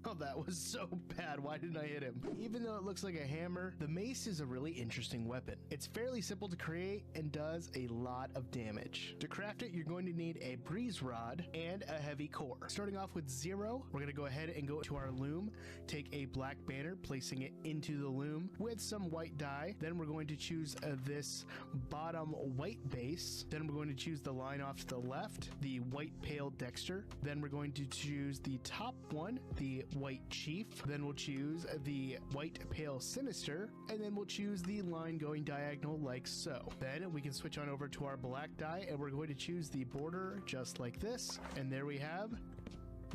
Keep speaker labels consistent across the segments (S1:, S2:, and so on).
S1: Oh, that was so bad. Why didn't I hit him? Even though it looks like a hammer, the mace is a really interesting weapon. It's fairly simple to create and does a lot of damage. To craft it, you're going to need a breeze rod and a heavy core. Starting off with 0, we're going to go ahead and go to our loom, take a black banner, placing it into the loom with some white dye. Then we're going to choose this bottom white base. Then we're going to choose the line off to the left, the white pale Dexter. Then we're going to choose the top one, the white chief. Then we'll choose the white pale sinister, and then we'll choose the line going diagonal like so. Then we can switch on over to our black die, and we're going to choose the border just like this. And there we have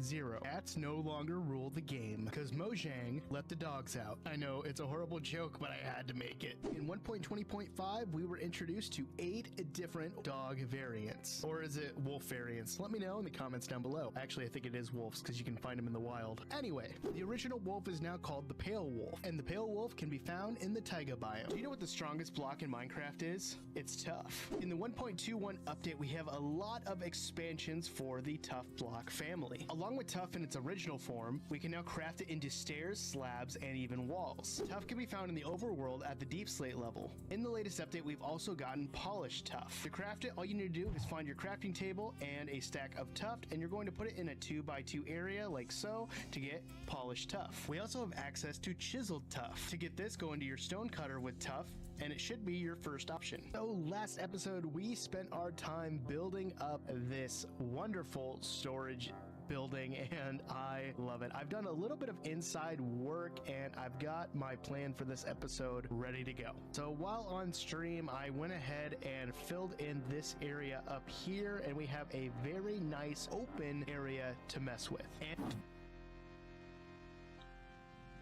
S1: 0. Cats no longer rule the game because Mojang let the dogs out. I know it's a horrible joke, but I had to make it. In 1.20.5, we were introduced to 8 different dog variants. Or is it wolf variants? Let me know in the comments down below. Actually, I think it is wolves because you can find them in the wild. Anyway, the original wolf is now called the pale wolf, and the pale wolf can be found in the taiga biome. Do you know what the strongest block in Minecraft is? It's tough. In the 1.21 update, we have a lot of expansions for the tough block family. Along with tough in its original form, we can now craft it into stairs, slabs, and even walls. Tough can be found in the overworld at the deep slate level. In the latest update, we've also gotten polished tough. To craft it, all you need to do is find your crafting table and a stack of tough, and you're going to put it in a 2x2 area like so to get polished tough. We also have access to chiseled tough. To get this, go into your stone cutter with tough, and it should be your first option. So last episode, we spent our time building up this wonderful storage building, and I love it. I've done a little bit of inside work, and I've got my plan for this episode ready to go. So while on stream, I went ahead and filled in this area up here, and we have a very nice open area to mess with. And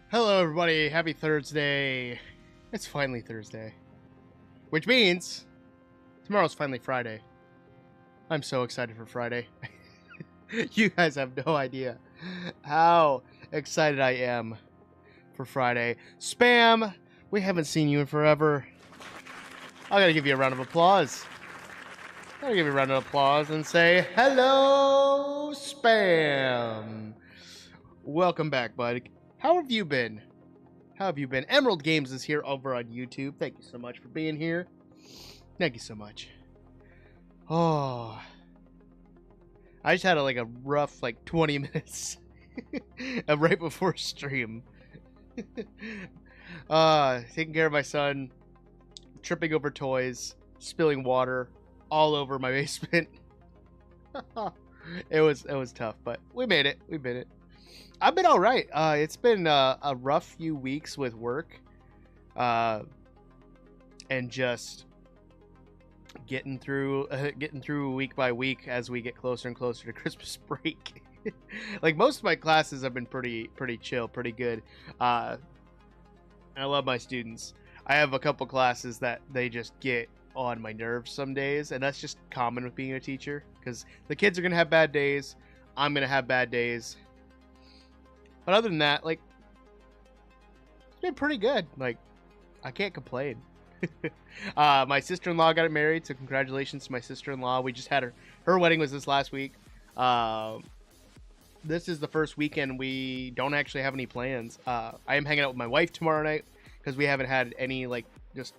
S1: hello everybody, happy Thursday. It's finally Thursday, which means tomorrow's finally Friday. I'm so excited for Friday. You guys have no idea how excited I am for Friday. Spam, we haven't seen you in forever. I gotta give you a round of applause. And say, hello, Spam. Welcome back, bud. How have you been? Emerald Games is here over on YouTube. Thank you so much for being here. Thank you so much. Oh, I just had a rough 20 minutes right before stream. Taking care of my son, tripping over toys, spilling water all over my basement. It was tough, but we made it. I've been all right. It's been a rough few weeks with work, and just getting through week by week as we get closer and closer to Christmas break. Most of my classes have been pretty chill, pretty good. And I love my students. I have a couple classes that they just get on my nerves some days, and that's just common with being a teacher because the kids are gonna have bad days. I'm gonna have bad days. But other than that, it's been pretty good. I can't complain. My sister-in-law got married, so congratulations to my sister-in-law. We just had her wedding was this last week. This is the first weekend we don't actually have any plans. I am hanging out with my wife tomorrow night because we haven't had any just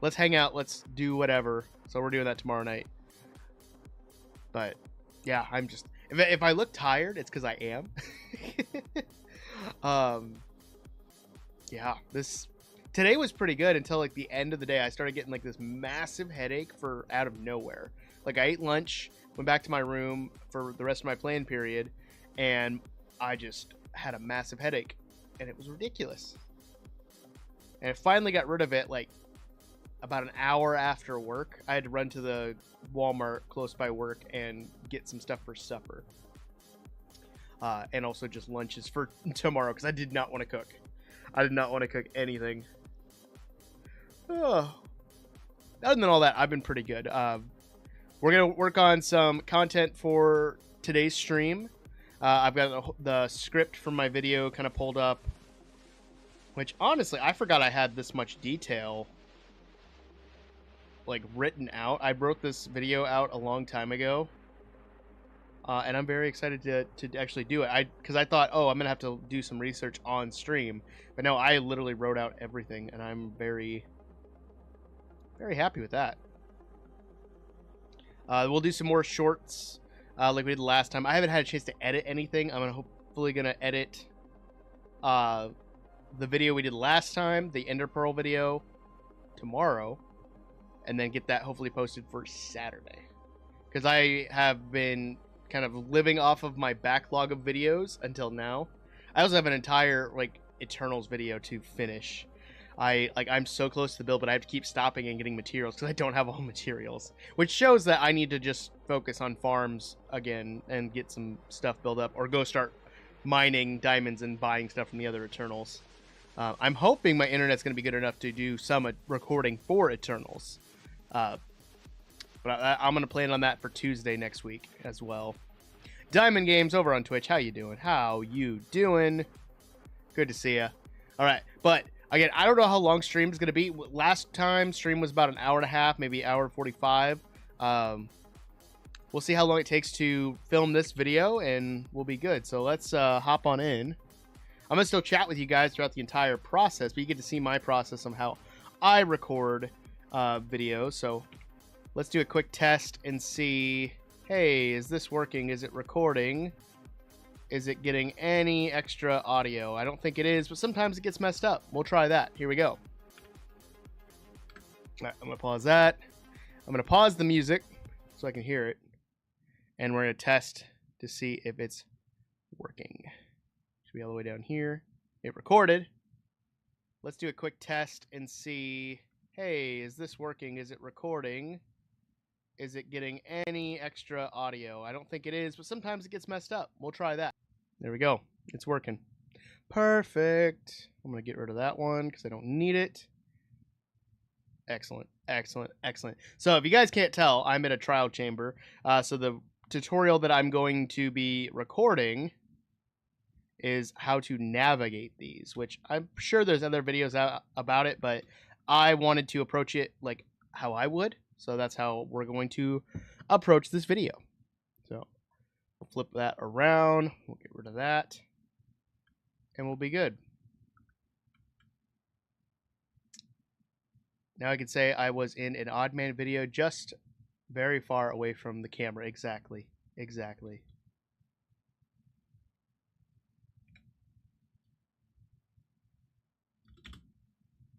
S1: let's hang out, let's do whatever. So we're doing that tomorrow night. But yeah, I'm just if I look tired, it's because I am. Yeah, today was pretty good until the end of the day. I started getting this massive headache out of nowhere. I ate lunch, went back to my room for the rest of my plan period, and I just had a massive headache, and it was ridiculous. And I finally got rid of it about an hour after work. I had to run to the Walmart close by work and get some stuff for supper. And also just lunches for tomorrow because I did not want to cook. I did not want to cook anything. Oh. Other than all that, I've been pretty good. We're going to work on some content for today's stream. I've got the script from my video kind of pulled up, which honestly, I forgot I had this much detail written out. I wrote this video out a long time ago. and I'm very excited to actually do it. Because I thought, oh, I'm gonna have to do some research on stream, but no, I literally wrote out everything, and I'm very, very happy with that. We'll do some more shorts, like we did last time. I haven't had a chance to edit anything. I'm hopefully gonna edit the video we did last time, the Ender Pearl video, tomorrow, and then get that hopefully posted for Saturday. Because I have been kind of living off of my backlog of videos until now. I also have an entire like Eternals video to finish. I'm so close to the build, but I have to keep stopping and getting materials because I don't have all materials, which shows that I need to just focus on farms again and get some stuff built up, or go start mining diamonds and buying stuff from the other Eternals. I'm hoping my internet's going to be good enough to do some recording for Eternals. But I'm going to plan on that for Tuesday next week as well. Diamond Games over on Twitch. How you doing? How you doing? Good to see ya. All right. But again, I don't know how long stream is going to be. Last time stream was about an hour and a half, maybe hour 45. We'll see how long it takes to film this video, and we'll be good. So let's hop on in. I'm going to still chat with you guys throughout the entire process, but you get to see my process on how I record videos. So let's do a quick test and see, hey, is this working? Is it recording? Is it getting any extra audio? I don't think it is, but sometimes it gets messed up. We'll try that. Here we go. All right, I'm going to pause that. I'm going to pause the music so I can hear it. And we're going to test to see if it's working. Should be all the way down here. It recorded. Let's do a quick test and see, hey, is this working? Is it recording? Is it getting any extra audio? I don't think it is, but sometimes it gets messed up. We'll try that. There we go. It's working. Perfect. I'm going to get rid of that one because I don't need it. Excellent, excellent, excellent. So if you guys can't tell, I'm in a trial chamber. So the tutorial that I'm going to be recording is how to navigate these, which I'm sure there's other videos out about it, but I wanted to approach it like how I would. So that's how we're going to approach this video. So we'll flip that around. We'll get rid of that. And we'll be good. Now I can say I was in an odd man video just very far away from the camera. Exactly. Exactly.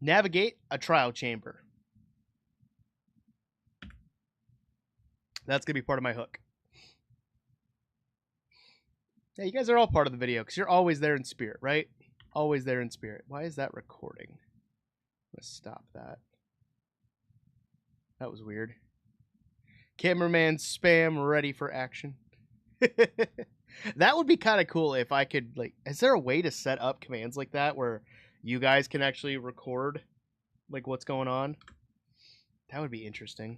S1: Navigate a trial chamber. That's going to be part of my hook. Yeah, you guys are all part of the video because you're always there in spirit, right? Always there in spirit. Why is that recording? Let's stop that. That was weird. Cameraman spam ready for action. That would be kind of cool if I could, like, is there a way to set up commands like that where you guys can actually record, like, what's going on? That would be interesting.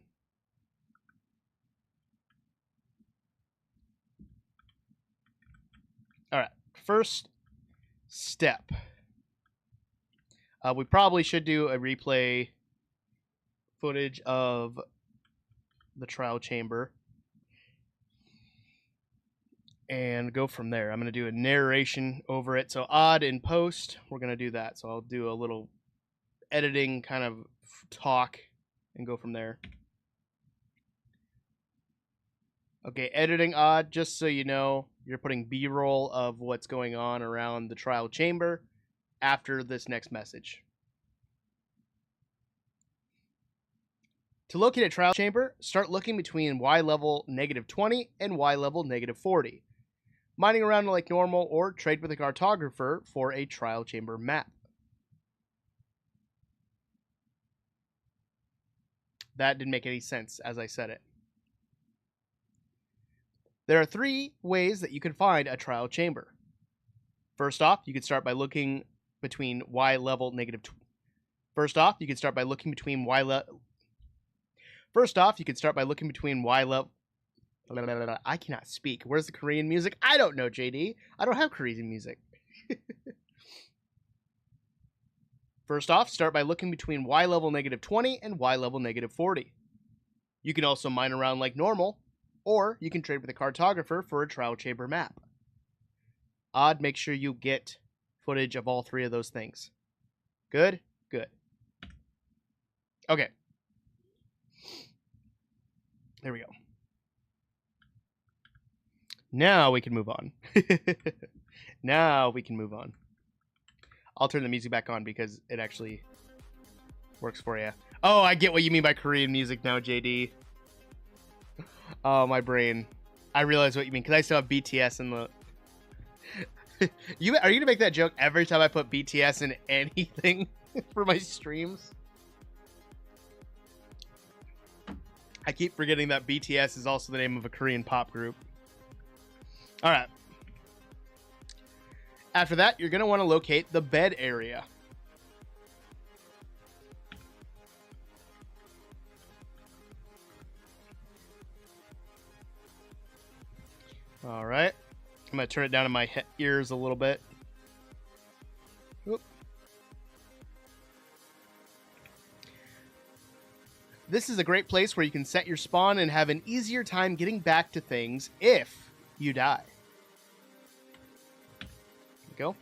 S1: All right, first step. We probably should do a replay footage of the trial chamber and go from there. I'm going to do a narration over it. So odd in post, we're going to do that. So I'll do a little editing kind of talk and go from there. Okay, editing odd, just so you know, you're putting B-roll of what's going on around the trial chamber after this next message. To locate a trial chamber, start looking between Y level -20 and Y level -40. Mining around like normal, or trade with a cartographer for a trial chamber map. That didn't make any sense as I said it. There are 3 ways that you can find a trial chamber. First off, you can start by looking between Y level -20. First off, you can start by looking between Y level. First off, you can start by looking between Y level. I cannot speak. Where's the Korean music? I don't know, JD. I don't have Korean music. First off, start by looking between Y level -20 and Y level -40. You can also mine around like normal, or you can trade with a cartographer for a trial chamber map. Odd, make sure you get footage of all 3 of those things. Good? Good. Okay. There we go. Now we can move on. Now we can move on. I'll turn the music back on because it actually works for you. Oh, I get what you mean by Korean music now, JD. Oh, my brain. I realize what you mean because I still have BTS in the... Are you going to make that joke every time I put BTS in anything for my streams? I keep forgetting that BTS is also the name of a Korean pop group. All right. After that, you're going to want to locate the bed area. All right. I'm going to turn it down in my ears a little bit. Oop. This is a great place where you can set your spawn and have an easier time getting back to things if you die. Go.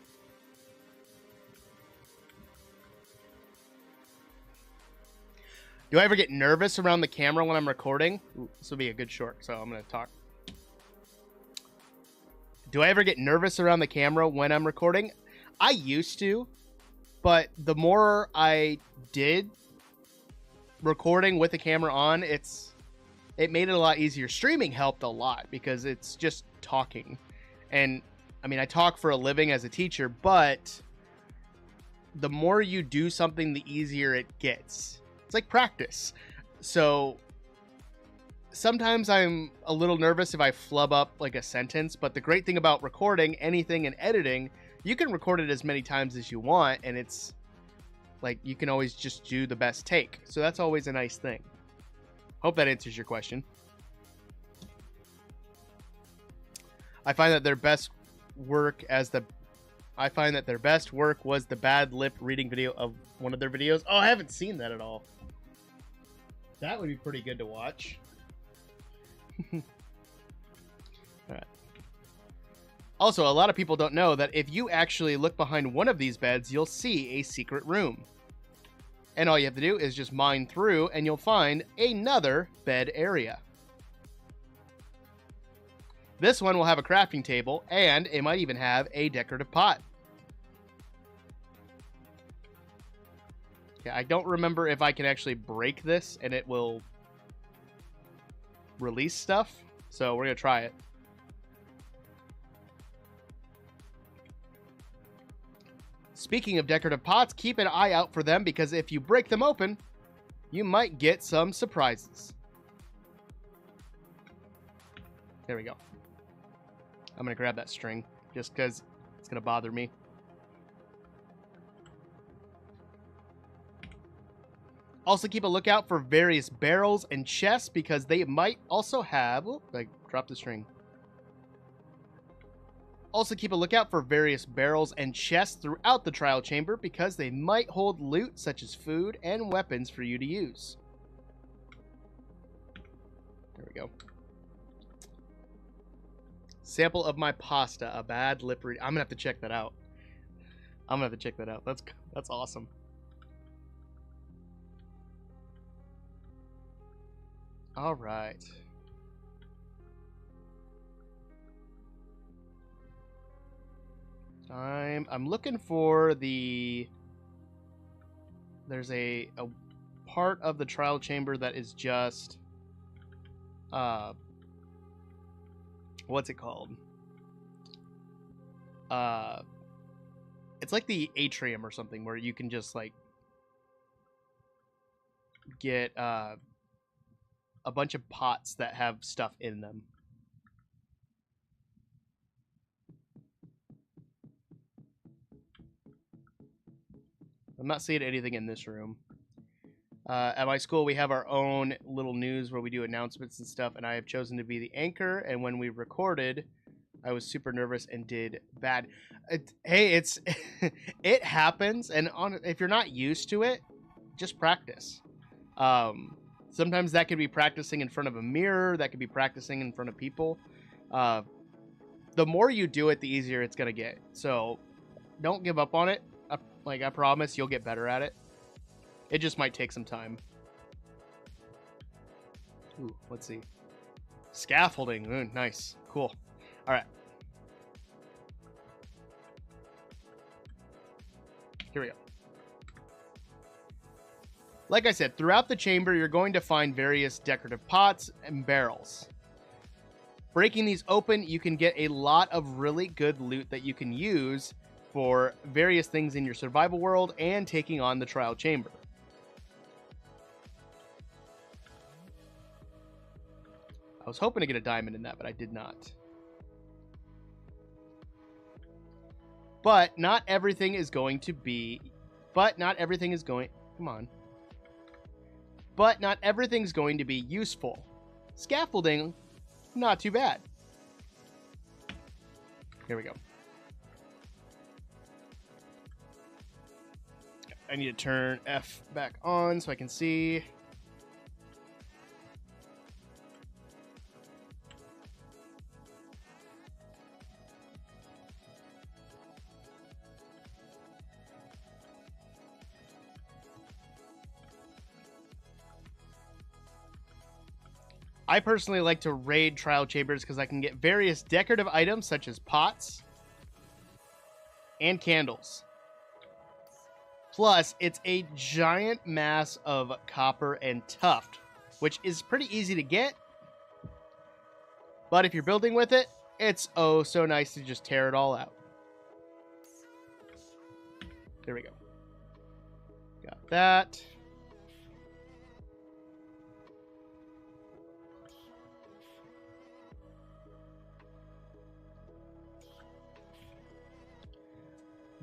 S1: Do I ever get nervous around the camera when I'm recording? Ooh, this will be a good short, so I'm going to talk. Do I ever get nervous around the camera when I'm recording? I used to, but the more I did recording with the camera on, it made it a lot easier. Streaming helped a lot because it's just talking. And I mean, I talk for a living as a teacher, but the more you do something, the easier it gets. It's like practice. So sometimes I'm a little nervous if I flub up like a sentence, but the great thing about recording anything and editing, you can record it as many times as you want, and it's like you can always just do the best take. So that's always a nice thing. Hope that answers your question. I find that their best work was the bad lip reading video of one of their videos. Oh, I haven't seen that at all. That would be pretty good to watch. All right. Also, a lot of people don't know that if you actually look behind one of these beds, you'll see a secret room. And all you have to do is just mine through and you'll find another bed area. This one will have a crafting table, and it might even have a decorative pot. Yeah, I don't remember if I can actually break this and it will release stuff, so we're going to try it. Speaking of decorative pots, keep an eye out for them because if you break them open, you might get some surprises. There we go. I'm going to grab that string just because it's going to bother me. Also keep a lookout for various barrels and chests because they might also have... Oh, I dropped the string. Also keep a lookout for various barrels and chests throughout the trial chamber because they might hold loot such as food and weapons for you to use. There we go. Sample of my pasta, a bad lip read. I'm gonna have to check that out. That's awesome. All right. I'm looking for the... There's a part of the trial chamber that is just... what's it called? It's like the atrium or something where you can just like get a bunch of pots that have stuff in them. I'm not seeing anything in this room. At my school, we have our own little news where we do announcements and stuff, and I have chosen to be the anchor, and when we recorded, I was super nervous and did bad. Hey, it happens, and if you're not used to it, just practice. Sometimes that could be practicing in front of a mirror. That could be practicing in front of people. The more you do it, the easier it's going to get. So don't give up on it. I promise you'll get better at it. It just might take some time. Ooh, let's see. Scaffolding. Ooh, nice. Cool. All right. Here we go. Like I said, throughout the chamber, you're going to find various decorative pots and barrels. Breaking these open, you can get a lot of really good loot that you can use for various things in your survival world and taking on the trial chamber. I was hoping to get a diamond in that, but I did not. But not everything is going to be... But not everything is going... Come on. But not everything's going to be useful. Scaffolding, not too bad. Here we go. I need to turn F back on so I can see. I personally like to raid trial chambers because I can get various decorative items such as pots and candles. Plus, it's a giant mass of copper and tuft, which is pretty easy to get. But if you're building with it, it's oh so nice to just tear it all out. There we go. Got that.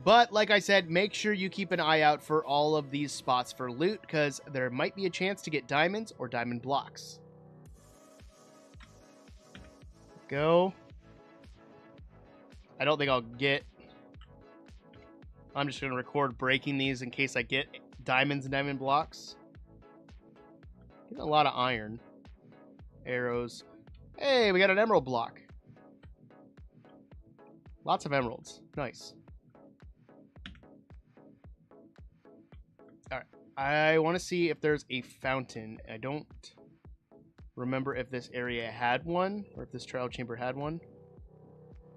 S1: But, like I said, make sure you keep an eye out for all of these spots for loot, because there might be a chance to get diamonds or diamond blocks. Go. I don't think I'll get... I'm just going to record breaking these in case I get diamonds and diamond blocks. Getting a lot of iron. Arrows. Hey, we got an emerald block. Lots of emeralds. Nice. Alright, I want to see if there's a fountain. I don't remember if this area had one, or if this trial chamber had one.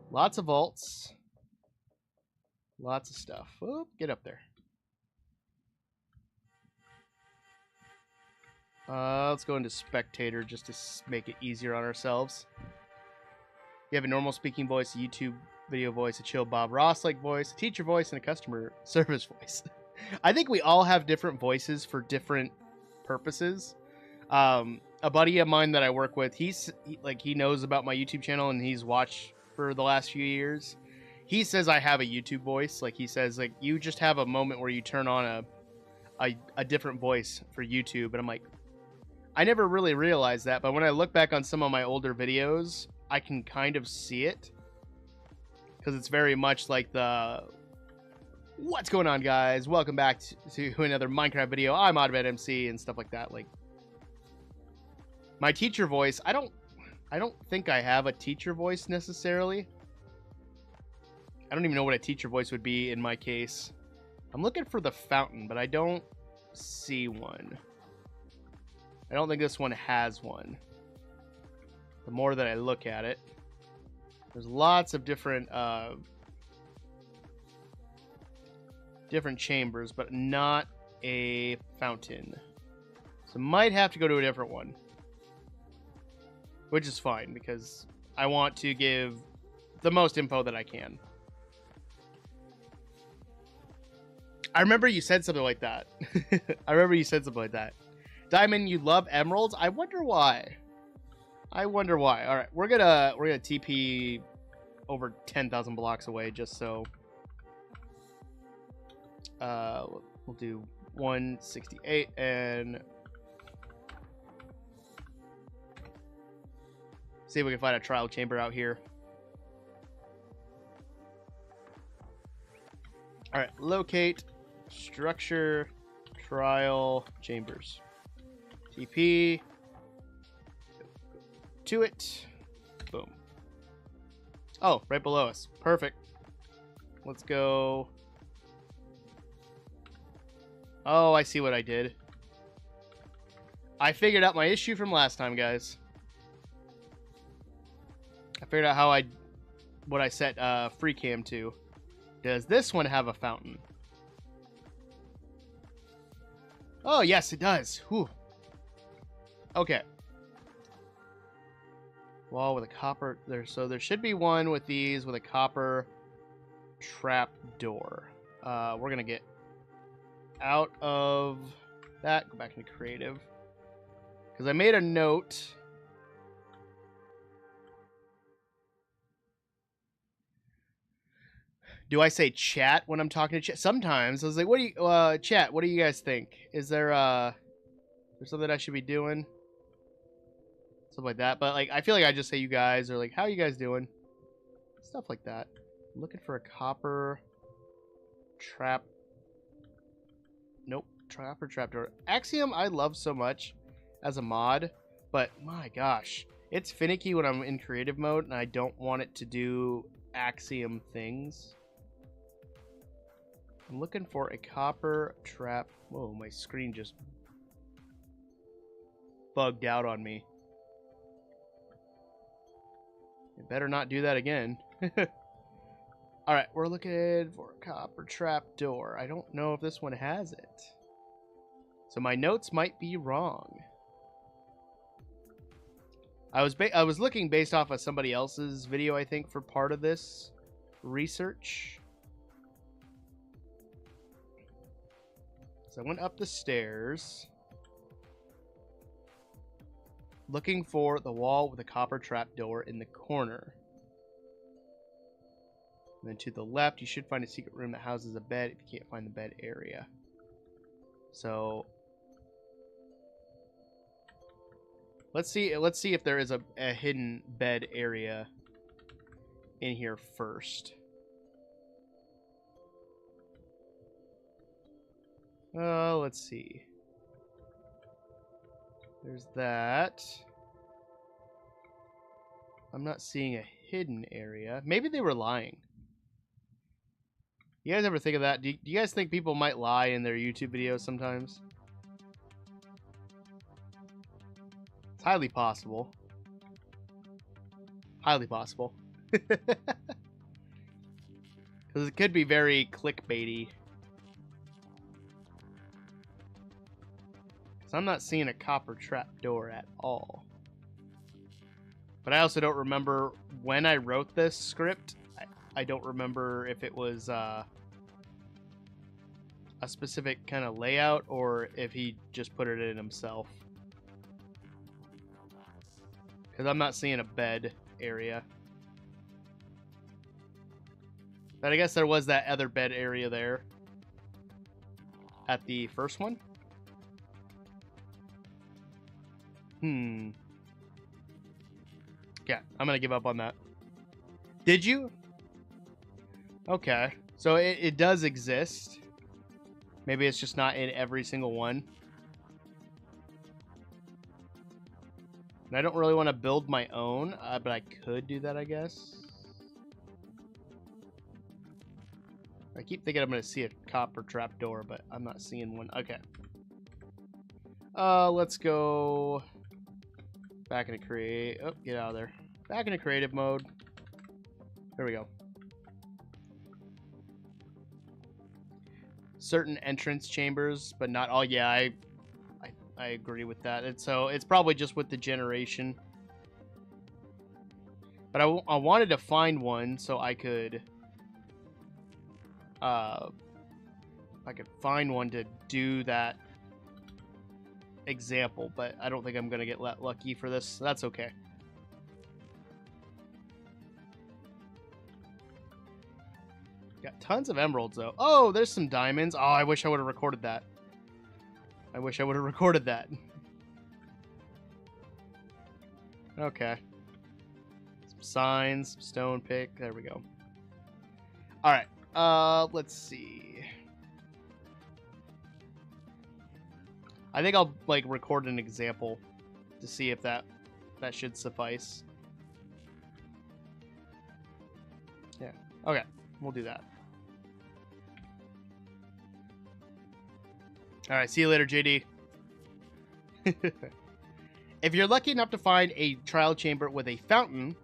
S1: Lots of vaults. Lots of stuff. Oh, get up there. Let's go into spectator just to make it easier on ourselves. You have a normal speaking voice, a YouTube video voice, a chill Bob Ross-like voice, a teacher voice, and a customer service voice. I think we all have different voices for different purposes. A buddy of mine that I work with, he knows about my YouTube channel and he's watched for the last few years. He says I have a YouTube voice. Like, he says, like, you just have a moment where you turn on a different voice for YouTube. And I'm like, I never really realized that. But when I look back on some of my older videos, I can kind of see it. Because it's very much like the... What's going on, guys? Welcome back to another Minecraft video. I'm Oddbad MC and stuff like that. Like, my teacher voice, I don't think I have a teacher voice necessarily. I don't even know what a teacher voice would be in my case. I'm looking for the fountain, but I don't see one. I don't think this one has one. The more that I look at it, there's lots of different chambers, but not a fountain. So might have to go to a different one, which is fine because I want to give the most info that I can. I remember you said something like that. I remember you said something like that. Diamond, you love emeralds? I wonder why. I wonder why. All right, we're gonna TP over 10,000 blocks away just so. We'll do 168 and see if we can find a trial chamber out here. All right, locate structure trial chambers. EP. To it. Boom. Oh, right below us. Perfect. Let's go. Oh, I see what I did. I figured out my issue from last time, guys. I figured out how what I set free cam to. Does this one have a fountain? Oh, yes, it does. Whew. Okay. Wall with a copper there. So there should be one with these with a copper trap door. We're going to get out of that. Go back into creative. Because I made a note. Do I say chat when I'm talking to chat? Sometimes I was like, "What do you, chat? What do you guys think? Is there something I should be doing? Something like that." But like, I feel like I just say you guys or like, "How you guys doing?" Stuff like that. I'm looking for a copper trap. Nope, copper trapdoor. Axiom I love so much as a mod, but my gosh, it's finicky when I'm in creative mode and I don't want it to do Axiom things. I'm looking for a copper trap. Whoa, my screen just bugged out on me. It better not do that again. Alright, we're looking for a copper trap door. I don't know if this one has it. So my notes might be wrong. I was looking based off of somebody else's video, I think, for part of this research. So I went up the stairs, looking for the wall with a copper trap door in the corner. And then to the left, you should find a secret room that houses a bed if you can't find the bed area. So let's see if there is a hidden bed area in here first. Let's see. There's that. I'm not seeing a hidden area. Maybe they were lying. You guys ever think of that? Do you guys think people might lie in their YouTube videos sometimes? It's highly possible. Highly possible. Because it could be very clickbaity. I'm not seeing a copper trap door at all. But I also don't remember when I wrote this script. I don't remember if it was a specific kind of layout or if he just put it in himself. Because I'm not seeing a bed area. But I guess there was that other bed area there at the first one. Yeah, I'm gonna give up on that. Did you? Okay. So it does exist. Maybe it's just not in every single one. And I don't really want to build my own, but I could do that, I guess. I keep thinking I'm gonna see a copper trapdoor, but I'm not seeing one. Okay. Let's go back into create. Oh, get out of there. Back into creative mode. There we go. Certain entrance chambers, but not all. Yeah, I agree with that. It's probably just with the generation. But I wanted to find one so I could find one to do that example, but I don't think I'm gonna get lucky for this. So that's okay. Got tons of emeralds though. Oh, there's some diamonds. Oh, I wish I would have recorded that. I wish I would have recorded that. Okay. Some signs, some stone pick. There we go. All right. Let's see. I think I'll like record an example to see if that should suffice. Yeah. Okay. We'll do that. All right. See you later, JD. If you're lucky enough to find a trial chamber with a fountain,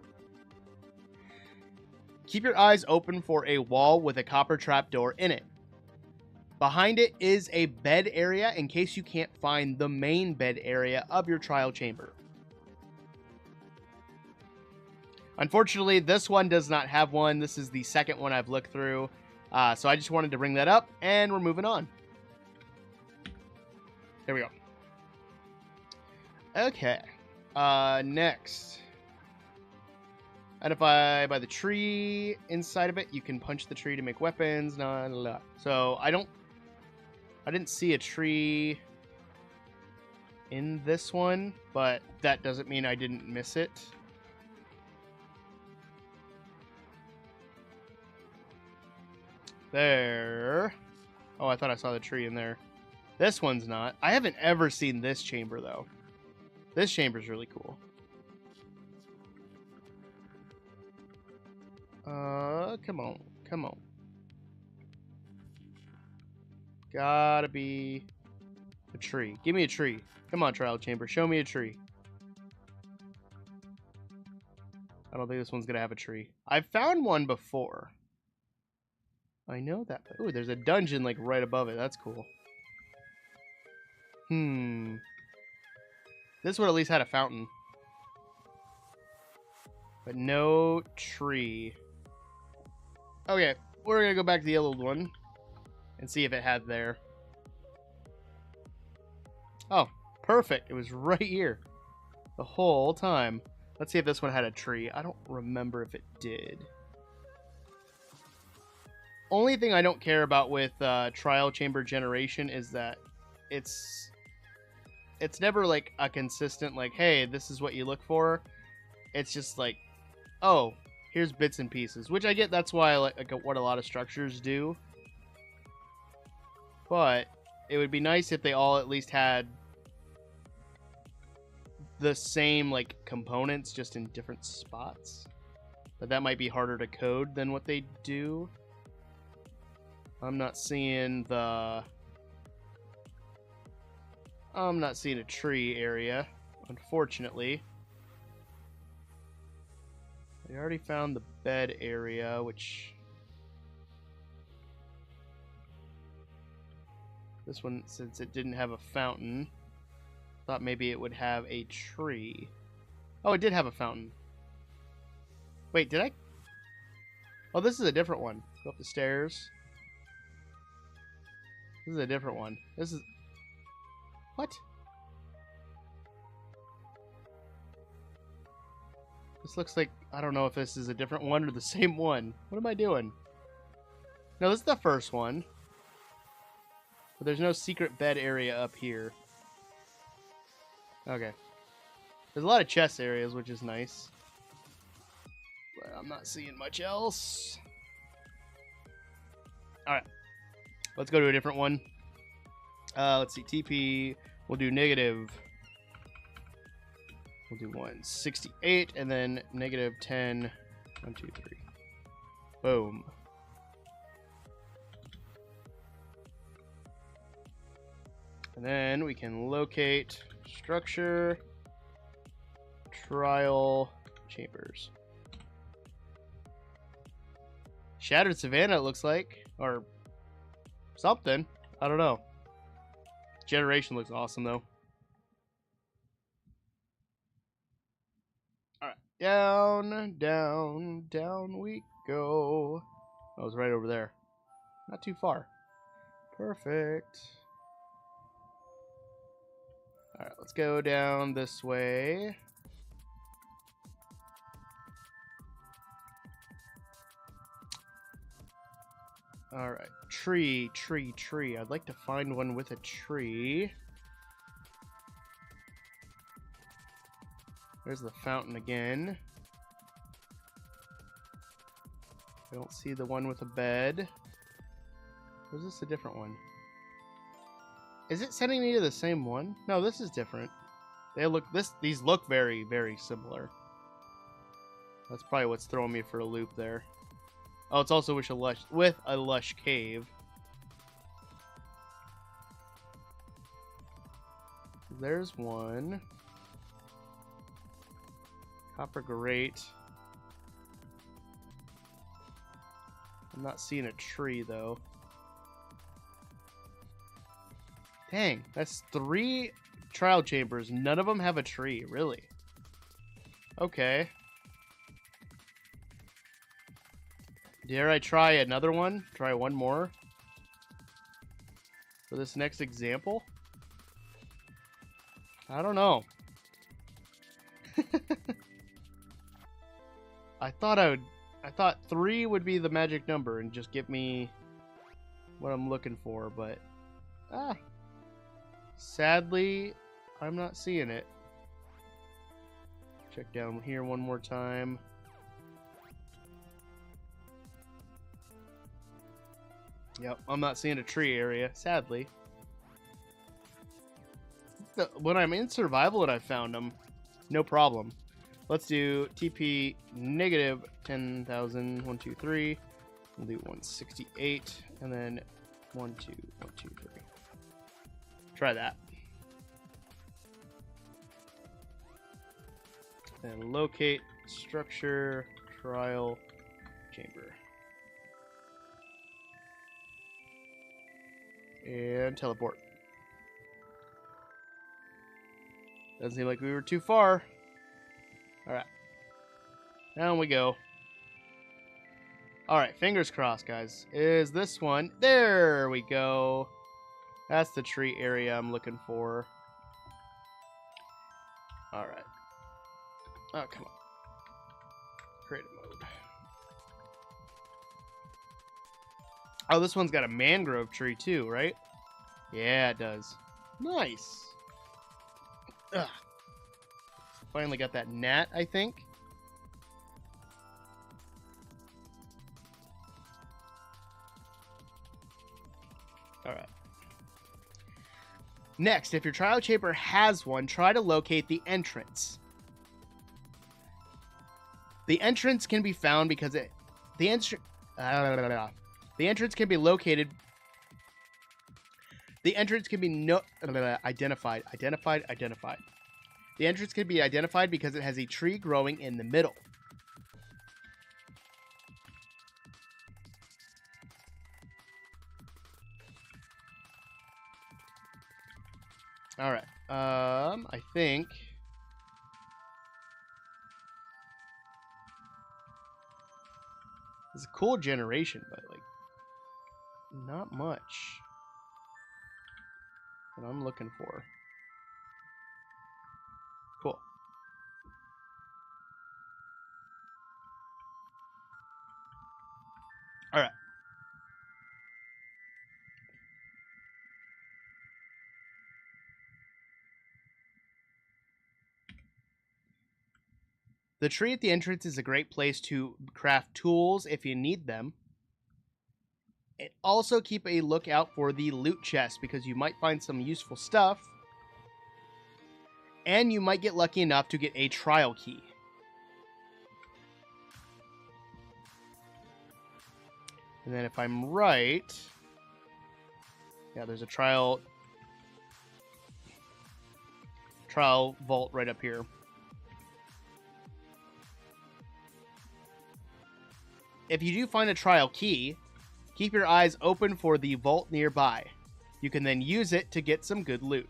S1: keep your eyes open for a wall with a copper trapdoor in it. Behind it is a bed area in case you can't find the main bed area of your trial chamber. Unfortunately, this one does not have one. This is the second one I've looked through. So I just wanted to bring that up, and we're moving on. There we go. Okay. Next. Identify by the tree inside of it. You can punch the tree to make weapons. So I didn't see a tree in this one, but that doesn't mean I didn't miss it. There. Oh, I thought I saw the tree in there. This one's not. I haven't ever seen this chamber, though. This chamber's really cool. Come on. Come on. Gotta be a tree. Give me a tree. Come on, trial chamber. Show me a tree. I don't think this one's gonna have a tree. I've found one before. I know that. Ooh, there's a dungeon like right above it. That's cool. This one at least had a fountain. But no tree. Okay, we're gonna go back to the old one and see if it had there. Oh, perfect. It was right here the whole time. Let's see if this one had a tree. I don't remember if it did. Only thing I don't care about with trial chamber generation is that it's never like a consistent like, hey, this is what you look for. It's just like, oh, here's bits and pieces, which I get. That's why I like what a lot of structures do. But it would be nice if they all at least had the same like components, just in different spots. But that might be harder to code than what they do. I'm not seeing a tree area, unfortunately. I already found the bed area, which this one, since it didn't have a fountain, thought maybe it would have a tree. Oh, it did have a fountain. Wait, did I? Oh, this is a different one. Go up the stairs. This is a different one. This is... What? This looks like... I don't know if this is a different one or the same one. What am I doing? No, this is the first one. But there's no secret bed area up here. Okay. There's a lot of chest areas, which is nice. But I'm not seeing much else. Alright. Let's go to a different one. Let's see. TP. We'll do negative. We'll do 168 and then negative 10. 1, 2, 3. Boom. And then we can locate structure, trial chambers. Shattered Savannah, it looks like. Or something. I don't know. Generation looks awesome, though. Alright. Down, down, down we go. Oh, it was right over there. Not too far. Perfect. Alright, let's go down this way. Alright, tree, tree, tree. I'd like to find one with a tree. There's the fountain again. I don't see the one with a bed. Or is this a different one? Is it sending me to the same one? No, this is different. These look very, very similar. That's probably what's throwing me for a loop there. Oh, it's also with a lush cave. There's one. Copper grate. I'm not seeing a tree though. Dang, that's 3 trial chambers. None of them have a tree, really. Okay. Dare I try another one? Try one more? For this next example? I don't know. I thought 3 would be the magic number and just give me what I'm looking for, but sadly, I'm not seeing it. Check down here one more time. Yep, I'm not seeing a tree area, sadly. When I'm in survival and I found them, no problem. Let's do TP negative 10,000, 1, 2, 3. We'll do 168, and then 1, 2, 1, 2, 3. Try that. And locate structure trial chamber. And teleport. Doesn't seem like we were too far. Alright. Down we go. Alright, fingers crossed, guys. Is this one? There we go. That's the tree area I'm looking for. Alright. Oh, come on. Creative mode. Oh, this one's got a mangrove tree too, right? Yeah, it does. Nice. Ugh. Finally got that gnat, I think. Alright. Next, if your trial chamber has one, try to locate the entrance. The entrance can be found because the entrance can be located. The entrance can be identified. The entrance can be identified because it has a tree growing in the middle. All right. I think it's a cool generation, but like not much that I'm looking for. Cool. All right. The tree at the entrance is a great place to craft tools if you need them. And also keep a lookout for the loot chest because you might find some useful stuff. And you might get lucky enough to get a trial key. And then if I'm right... Yeah, there's a trial vault right up here. If you do find a trial key, keep your eyes open for the vault nearby. You can then use it to get some good loot.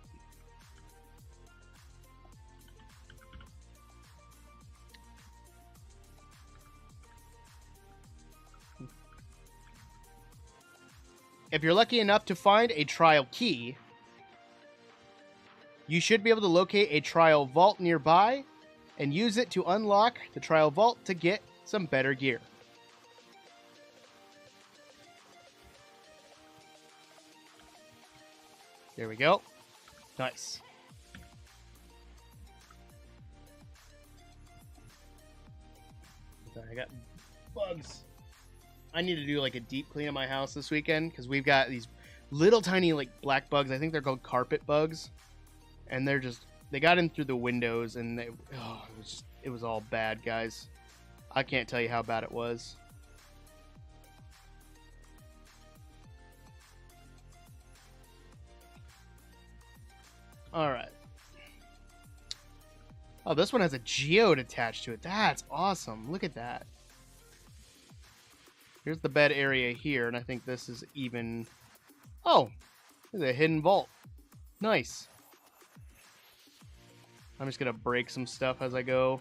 S1: If you're lucky enough to find a trial key, you should be able to locate a trial vault nearby and use it to unlock the trial vault to get some better gear. There we go. Nice. Sorry, I got bugs. I need to do like a deep clean of my house this weekend because we've got these little tiny like black bugs. I think they're called carpet bugs, and they got in through the windows, and it was all bad, guys. I can't tell you how bad it was. All right. Oh, this one has a geode attached to it. That's awesome. Look at that. Here's the bed area here, and I think this is even... Oh, there's a hidden vault. Nice. I'm just going to break some stuff as I go.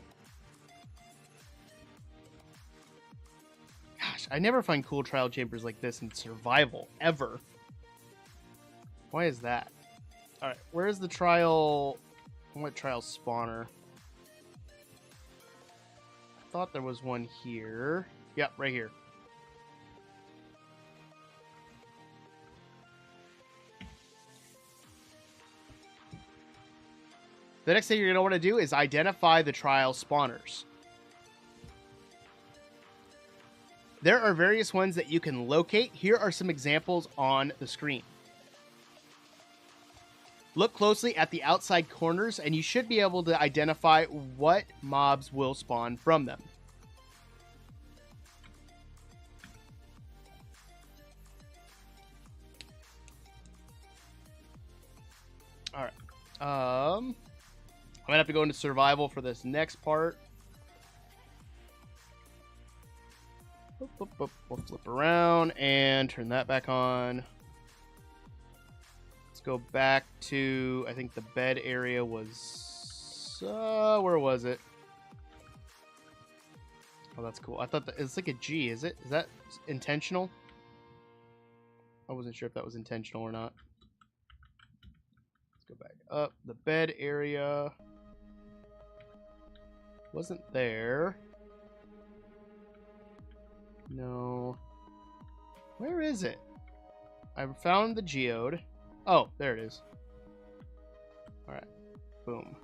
S1: Gosh, I never find cool trial chambers like this in survival, ever. Why is that? Alright, where's the trial... What trial spawner? I thought there was one here. Yep, right here. The next thing you're going to want to do is identify the trial spawners. There are various ones that you can locate. Here are some examples on the screen. Look closely at the outside corners, and you should be able to identify what mobs will spawn from them. Alright. I'm gonna have to go into survival for this next part. We'll flip around and turn that back on. Let's go back to, I think the bed area was, where was it? Oh, that's cool. I thought that it's like a G, is it? Is that intentional? I wasn't sure if that was intentional or not. Let's go back up. The bed area wasn't there. No. Where is it? I found the geode. Oh, there it is. Alright. Boom.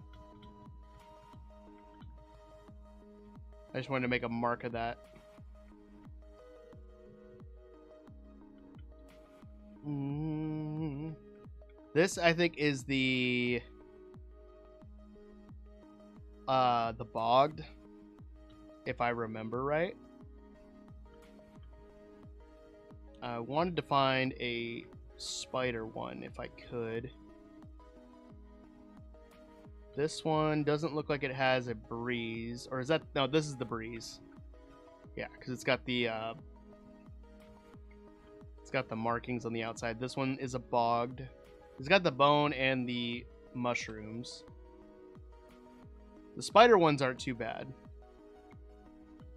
S1: I just wanted to make a mark of that. This, I think, is the bogged, if I remember right. I wanted to find a spider one if I could. This one doesn't look like it has a breeze. Or is that... No, this is the breeze. Yeah, because it's got the markings on the outside. This one is a bogged. It's got the bone and the mushrooms. The spider ones aren't too bad.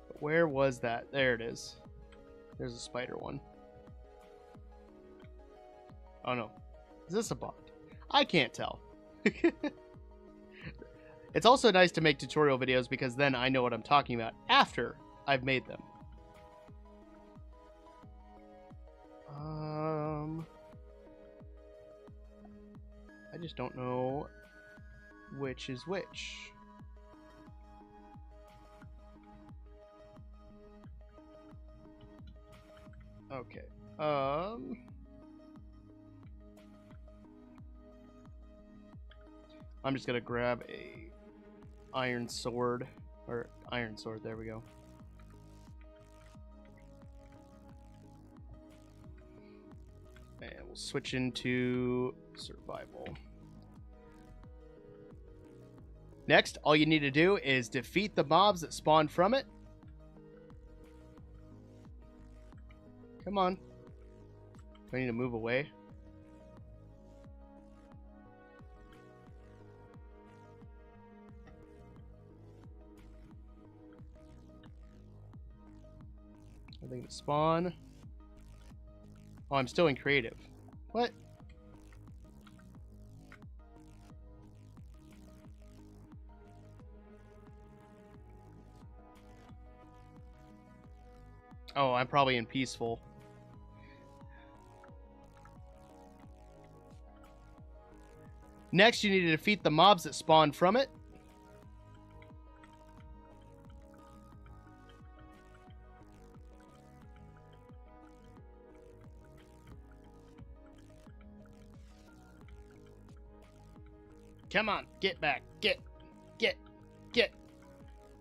S1: But where was that? There it is. There's a spider one. Oh no. Is this a bot? I can't tell. It's also nice to make tutorial videos because then I know what I'm talking about after I've made them. I just don't know which is which. Okay. I'm just gonna grab a iron sword, there we go. And we'll switch into survival. Next, all you need to do is defeat the mobs that spawn from it. Come on. Do I need to move away? I think it's spawn. Oh, I'm still in creative. What? Oh, I'm probably in peaceful. Next, you need to defeat the mobs that spawn from it. Come on, get back. Get.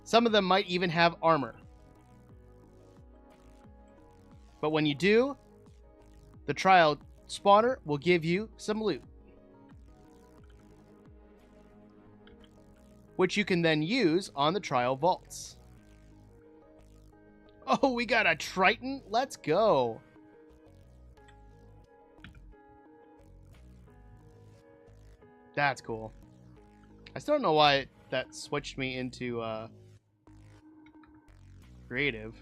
S1: Some of them might even have armor. But when you do, the trial spawner will give you some loot, which you can then use on the trial vaults. Oh, we got a Triton? Let's go. That's cool. I still don't know why that switched me into creative.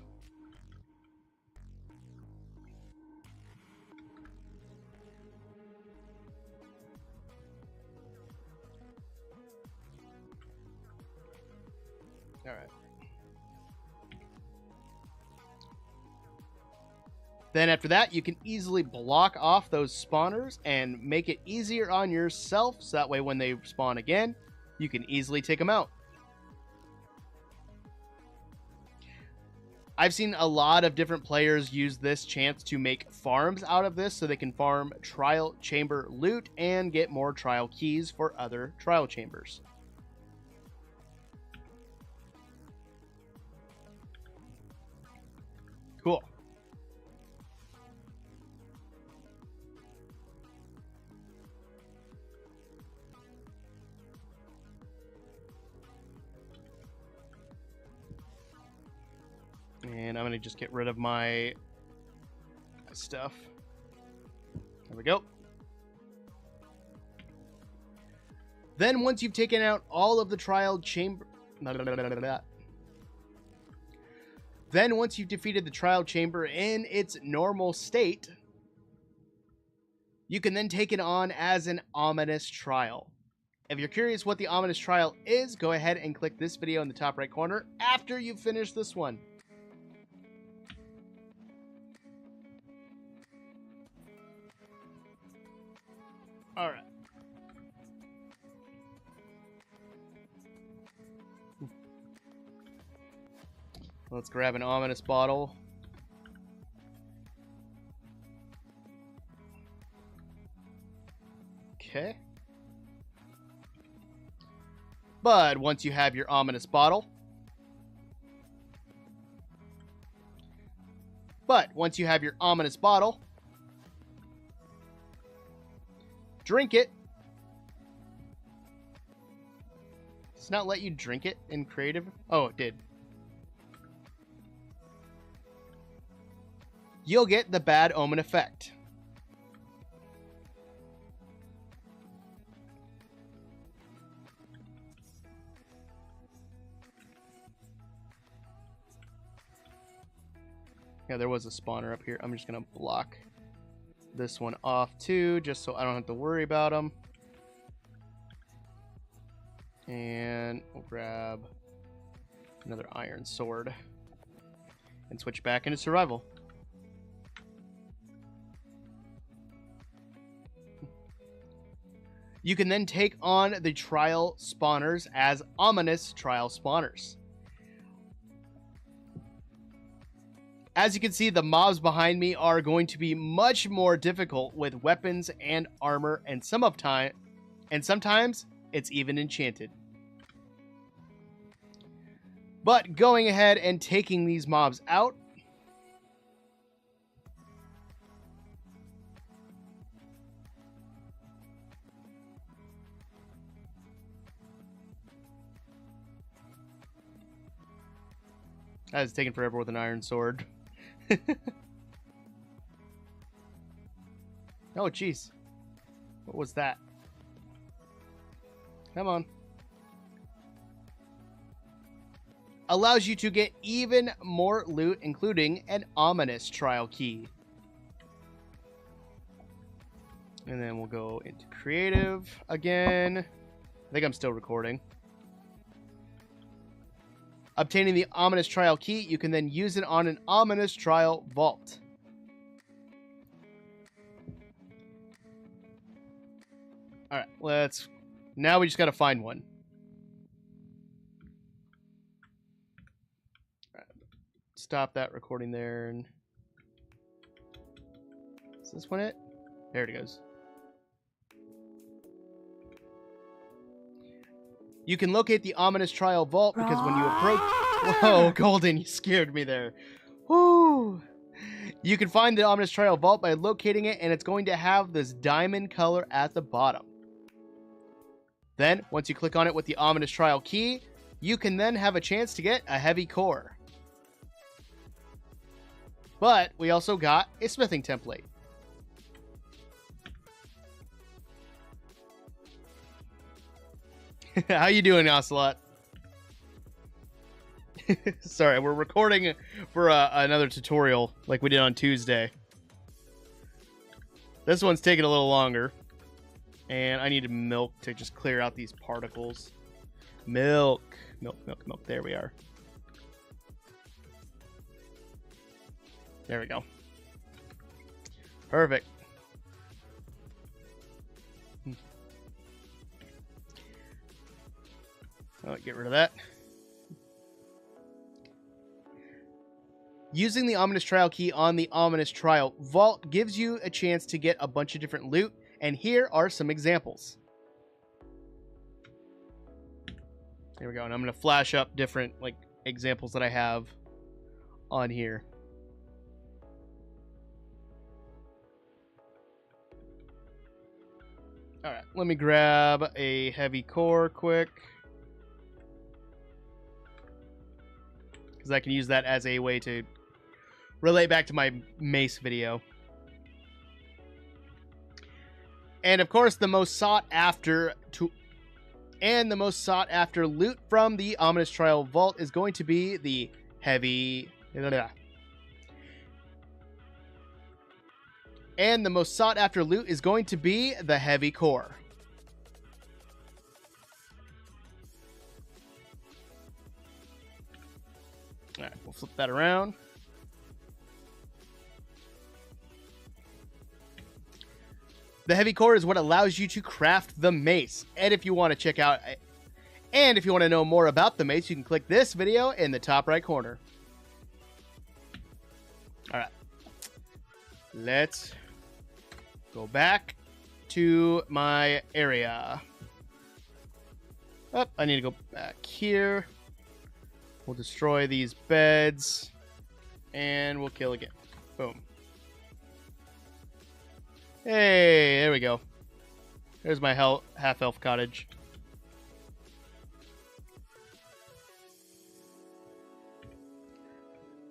S1: All right. Then after that, you can easily block off those spawners and make it easier on yourself, so that way when they spawn again, you can easily take them out. I've seen a lot of different players use this chance to make farms out of this, so they can farm trial chamber loot and get more trial keys for other trial chambers. Cool. And I'm going to just get rid of my stuff. There we go. Then once you've taken out all of the trial chamber... Then once you've defeated the trial chamber in its normal state, you can then take it on as an ominous trial. If you're curious what the ominous trial is, go ahead and click this video in the top right corner after you've finished this one. All right. Let's grab an ominous bottle. Okay. But once you have your ominous bottle, drink it. Does it not let you drink it in creative? Oh, it did. You'll get the bad omen effect. Yeah, there was a spawner up here. I'm just going to block this one off too, just so I don't have to worry about them. And we'll grab another iron sword and switch back into survival. You can then take on the trial spawners as ominous trial spawners. As you can see, the mobs behind me are going to be much more difficult with weapons and armor, and sometimes it's even enchanted. But going ahead and taking these mobs out, that is taking forever with an iron sword. Oh, jeez. What was that? Come on. Allows you to get even more loot, including an ominous trial key. And then we'll go into creative again. I think I'm still recording. Obtaining the ominous trial key, you can then use it on an ominous trial vault. Alright, now we just gotta find one. Alright, stop that recording there. And is this one it? There it goes. You can locate the ominous trial vault because when you approach... Whoa, Golden, you scared me there. Woo! You can find the ominous trial vault by locating it, and it's going to have this diamond color at the bottom. Then, once you click on it with the ominous trial key, you can then have a chance to get a heavy core. But we also got a smithing template. How you doing, Ocelot? Sorry, we're recording for another tutorial like we did on Tuesday. This one's taking a little longer. And I need milk to just clear out these particles. Milk. Milk, milk, milk. There we are. There we go. Perfect. Oh, get rid of that. Using the Ominous Trial key on the Ominous Trial vault gives you a chance to get a bunch of different loot, and here are some examples. There we go, and I'm going to flash up different examples that I have on here. Alright, let me grab a heavy core quick. Because I can use that as a way to relate back to my mace video. And of course, the most sought after loot from the Ominous Trial Vault is going to be the heavy... And the most sought after loot is going to be the heavy core. Alright, we'll flip that around. The heavy core is what allows you to craft the mace. And if you want to know more about the mace, you can click this video in the top right corner. Alright. Let's go back to my area. Oh, I need to go back here. We'll destroy these beds. And we'll kill again. Boom. Hey, there we go. There's my half-elf cottage.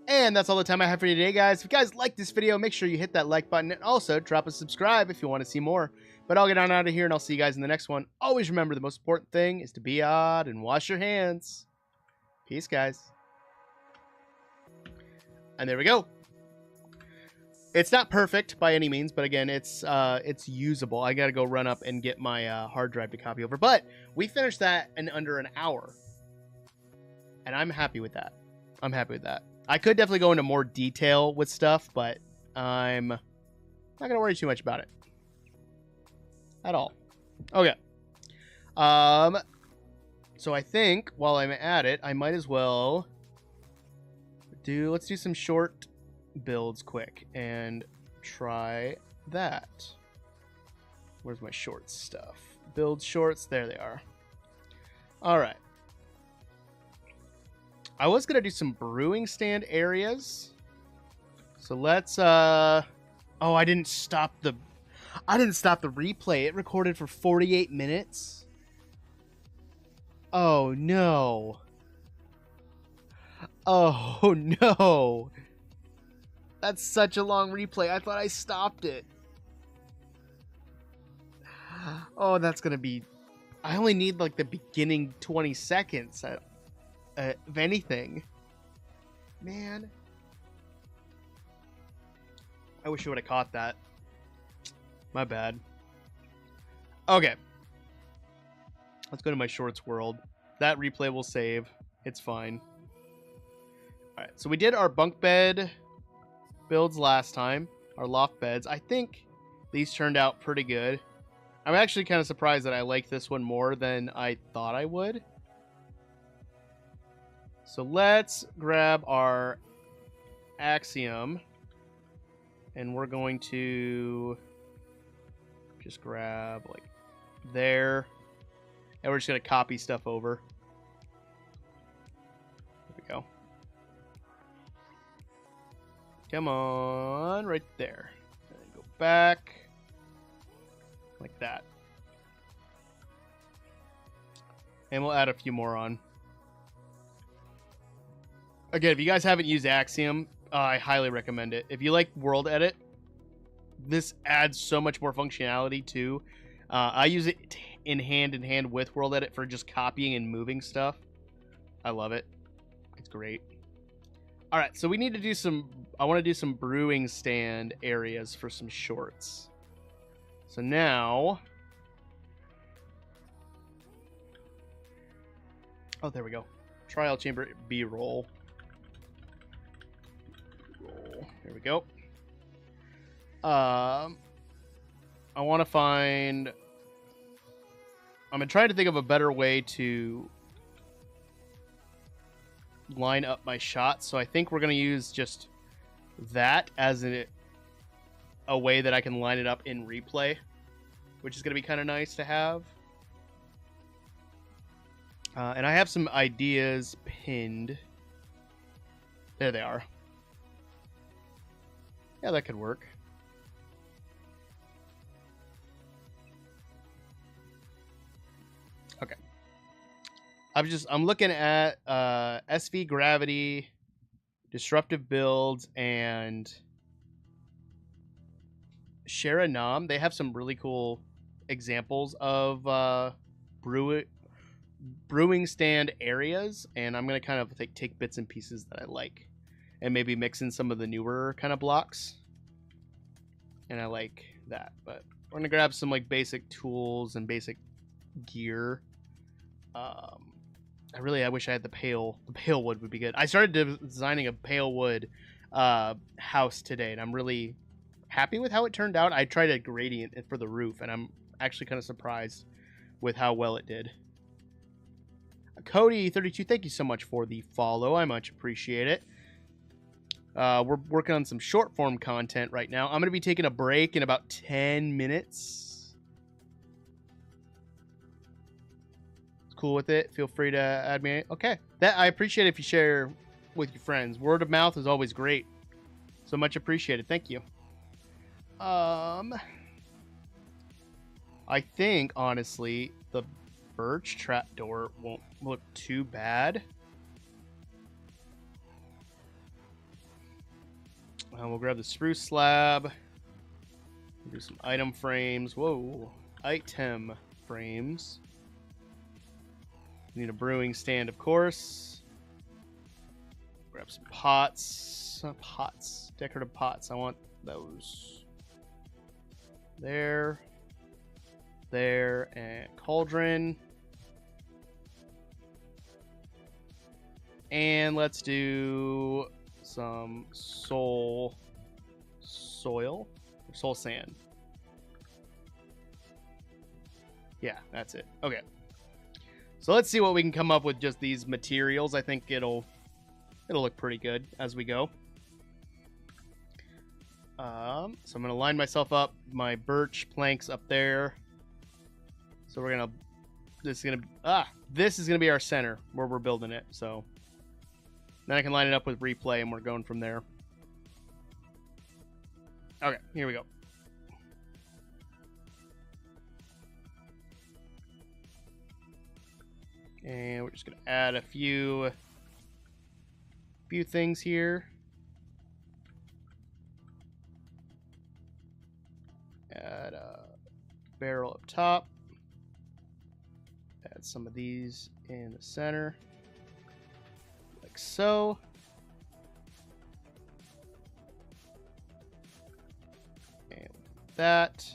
S1: And that's all the time I have for you today, guys. If you guys like this video, make sure you hit that like button. And also, drop a subscribe if you want to see more. But I'll get on out of here, and I'll see you guys in the next one. Always remember, the most important thing is to be odd and wash your hands. Peace, guys. And there we go. It's not perfect by any means, but again, it's usable. I gotta go run up and get my hard drive to copy over. But we finished that in under an hour. And I'm happy with that. I'm happy with that. I could definitely go into more detail with stuff, but I'm not gonna worry too much about it. At all. Okay. So I think while I'm at it, I might as well let's do some short builds quick and try that. Where's my short stuff? Build shorts. There they are. All right. I was going to do some brewing stand areas. So let's oh, I didn't stop the replay. It recorded for 48 minutes. Oh no. Oh no. That's such a long replay. I thought I stopped it. Oh, that's going to be... I only need, like, the beginning 20 seconds of anything. Man. I wish I would have caught that. My bad. Okay. Let's go to my shorts world. That replay will save. It's fine. Alright, so we did our bunk bed builds last time, our loft beds. I think these turned out pretty good. I'm actually kind of surprised that I like this one more than I thought I would. So let's grab our axiom, and we're going to just grab like there, And we're just going to copy stuff over. There we go. Come on, right there. And then go back. Like that. And we'll add a few more on. Again, if you guys haven't used Axiom, I highly recommend it. If you like World Edit, this adds so much more functionality too. I use it in hand with World Edit for just copying and moving stuff. I love it. It's great. All right, so we need to do some... I want to do some brewing stand areas for some shorts. So now... Oh, there we go. Trial chamber B-roll. There we go. I want to find... I'm trying to think of a better way to line up my shots. So I think we're going to use just that as a way that I can line it up in replay, which is going to be kind of nice to have. And I have some ideas pinned. There they are. Yeah, that could work. Okay. I'm looking at SV Gravity, Disruptive Builds, and Sharanam. They have some really cool examples of brewing stand areas, and I'm going to kind of take bits and pieces that I like and maybe mix in some of the newer kind of blocks. And I like that, but we're going to grab some like basic tools and basic gear. I wish I had the pale wood would be good. I started designing a pale wood house today, and I'm really happy with how it turned out. I tried a gradient for the roof, and I'm actually kind of surprised with how well it did. Cody32, thank you so much for the follow. I much appreciate it. We're working on some short form content right now. I'm going to be taking a break in about 10 minutes. Cool with it. Feel free to add me. Okay. I appreciate it if you share with your friends. Word of mouth is always great. So much appreciated. Thank you. I think, honestly, the birch trapdoor won't look too bad. We'll grab the spruce slab. Do some item frames. Whoa. Item frames. Need a brewing stand, of course. Grab some pots. Pots. Decorative pots. I want those. There. There. And cauldron. And let's do some soul sand. Yeah, that's it. Okay. So let's see what we can come up with just these materials. I think it'll look pretty good as we go. So I'm gonna line myself up, my birch planks up there. So this is gonna be our center where we're building it. So then I can line it up with replay, and we're going from there. Okay, here we go. And we're just going to add a few things here. Add a barrel up top. Add some of these in the center. Like so. And that.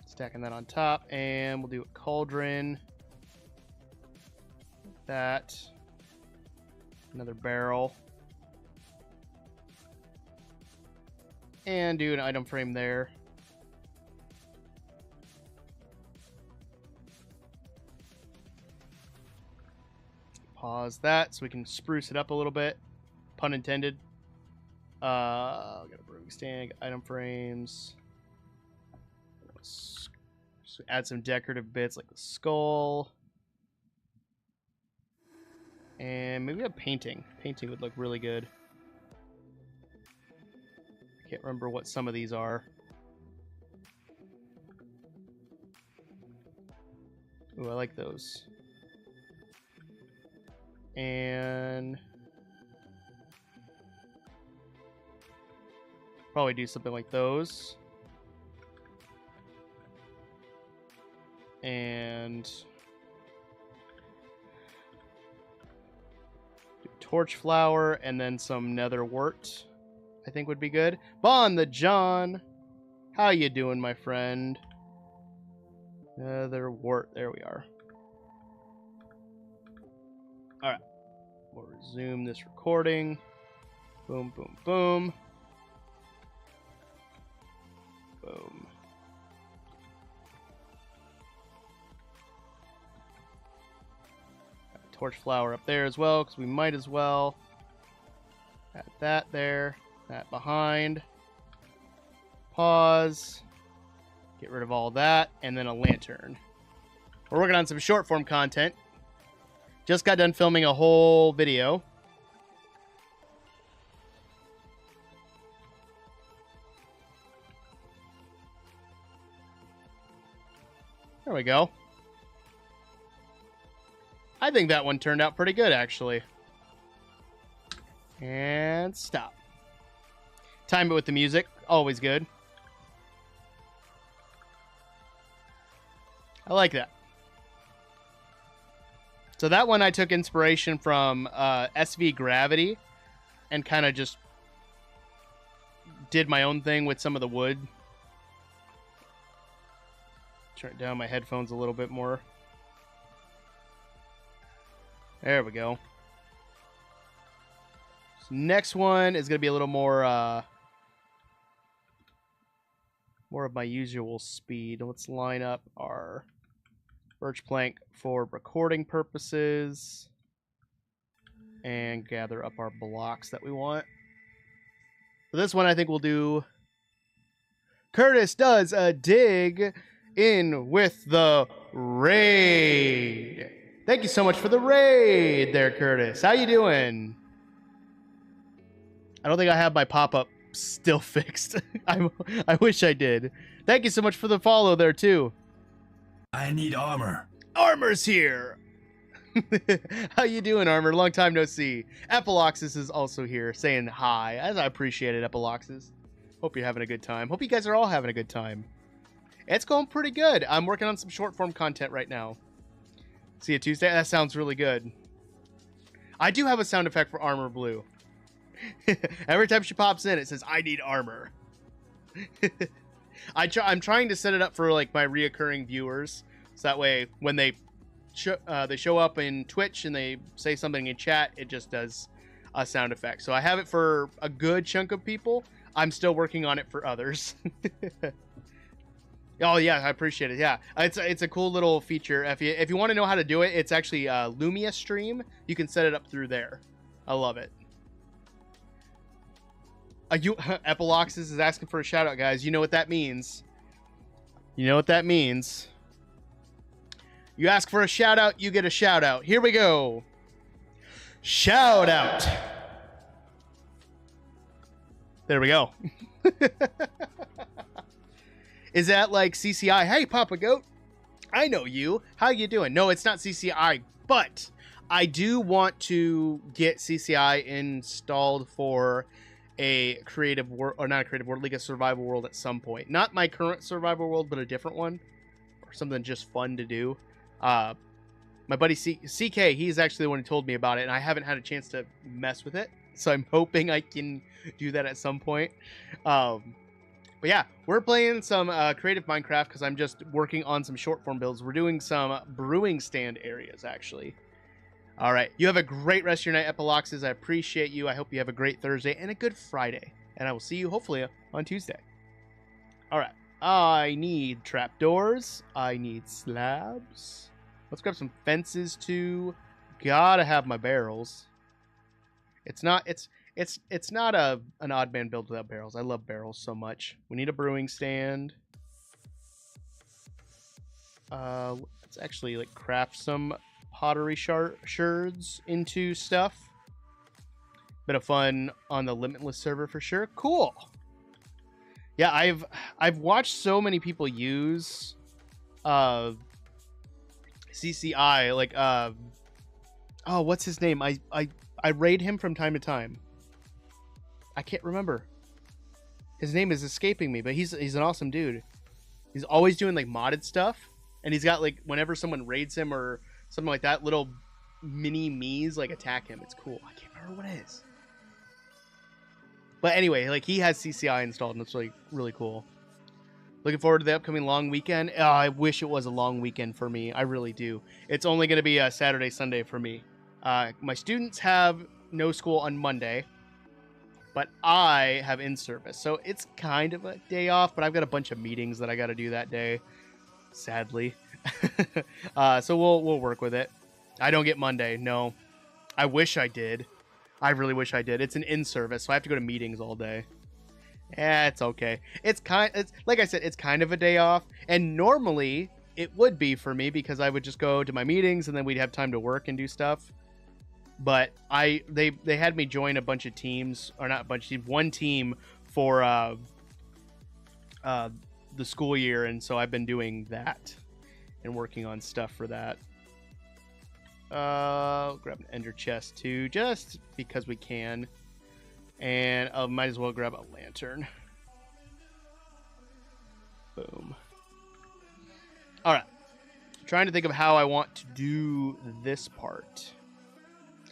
S1: Stacking that on top, and we'll do a cauldron. That. Another barrel. And do an item frame there. Pause that so we can spruce it up a little bit. Pun intended. Got a brewing stand, got item frames. So add some decorative bits like the skull. And maybe a painting. Painting would look really good. I can't remember what some of these are. Ooh, I like those. And probably do something like those. And torch flower and then some nether wart, I think would be good. Bon the John, how you doing, my friend? Nether wart, there we are. All right, we'll resume this recording. Boom, boom, boom. Boom. Torch flower up there as well, because we might as well. Add that there, that behind. Pause. Get rid of all that, and then a lantern. We're working on some short form content. Just got done filming a whole video. There we go. I think that one turned out pretty good, actually. And stop. Time it with the music. Always good. I like that. So that one I took inspiration from SV Gravity and kind of just did my own thing with some of the wood. Turn down my headphones a little bit more. There we go. So next one is going to be a little more of my usual speed. Let's line up our birch plank for recording purposes and gather up our blocks that we want. For this one, I think we'll do Curtis does a dig in with the raid. Thank you so much for the raid there, Curtis. How you doing? I don't think I have my pop-up still fixed. I wish I did. Thank you so much for the follow there, too.
S2: I need armor.
S1: Armor's here. How you doing, Armor? Long time no see. Epiloxus is also here saying hi. As I appreciate it, Epiloxus. Hope you're having a good time. Hope you guys are all having a good time. It's going pretty good. I'm working on some short-form content right now. See you Tuesday? That sounds really good. I do have a sound effect for Armor Blue. Every time she pops in, it says, I need armor. I'm trying to set it up for like my reoccurring viewers. So that way, when they show up in Twitch and they say something in chat, it just does a sound effect. So I have it for a good chunk of people. I'm still working on it for others. Oh yeah, I appreciate it. Yeah, it's a cool little feature. If you want to know how to do it, it's actually Lumia Stream. You can set it up through there. I love it. Epiloxus is asking for a shout out, guys. You know what that means. You know what that means. You ask for a shout out, you get a shout out. Here we go. Shout out. There we go. Is that like CCI? Hey, Papa Goat. I know you. How you doing? No, it's not CCI, but I do want to get CCI installed for a creative world, or not a creative world, like a survival world at some point. Not my current survival world, but a different one, or something just fun to do. My buddy CK, he's actually the one who told me about it, and I haven't had a chance to mess with it, so I'm hoping I can do that at some point. But yeah, we're playing some creative Minecraft because I'm just working on some short form builds. We're doing some brewing stand areas, actually. All right. You have a great rest of your night, Epiloxus. I appreciate you. I hope you have a great Thursday and a good Friday. And I will see you, hopefully, on Tuesday. All right. I need trapdoors. I need slabs. Let's grab some fences, too. Gotta have my barrels. It's not an odd man build without barrels. I love barrels so much. We need a brewing stand. Let's actually like craft some pottery shards into stuff. Bit of fun on the Limitless server for sure. Cool. Yeah, I've watched so many people use CCI, like oh, what's his name? I raid him from time to time. I can't remember. His name is escaping me, but he's an awesome dude. He's always doing like modded stuff, and he's got like whenever someone raids him or something like that, little mini me's like attack him. It's cool. I can't remember what it is. But anyway, like he has CCI installed, and it's like really cool. Looking forward to the upcoming long weekend. Oh, I wish it was a long weekend for me. I really do. It's only going to be a Saturday, Sunday for me. My students have no school on Monday, but I have in-service. So it's kind of a day off, but I've got a bunch of meetings that I got to do that day, sadly. So we'll work with it. I don't get Monday, no. I wish I did. I really wish I did. It's an in-service, so I have to go to meetings all day. Yeah, it's okay. It's like I said, it's kind of a day off, and normally it would be for me because I would just go to my meetings and then we'd have time to work and do stuff. But they had me join a bunch of teams, or not a bunch of teams, one team for the school year, and so I've been doing that and working on stuff for that. Grab an ender chest too, just because we can. And I might as well grab a lantern. Boom. All right. Trying to think of how I want to do this part.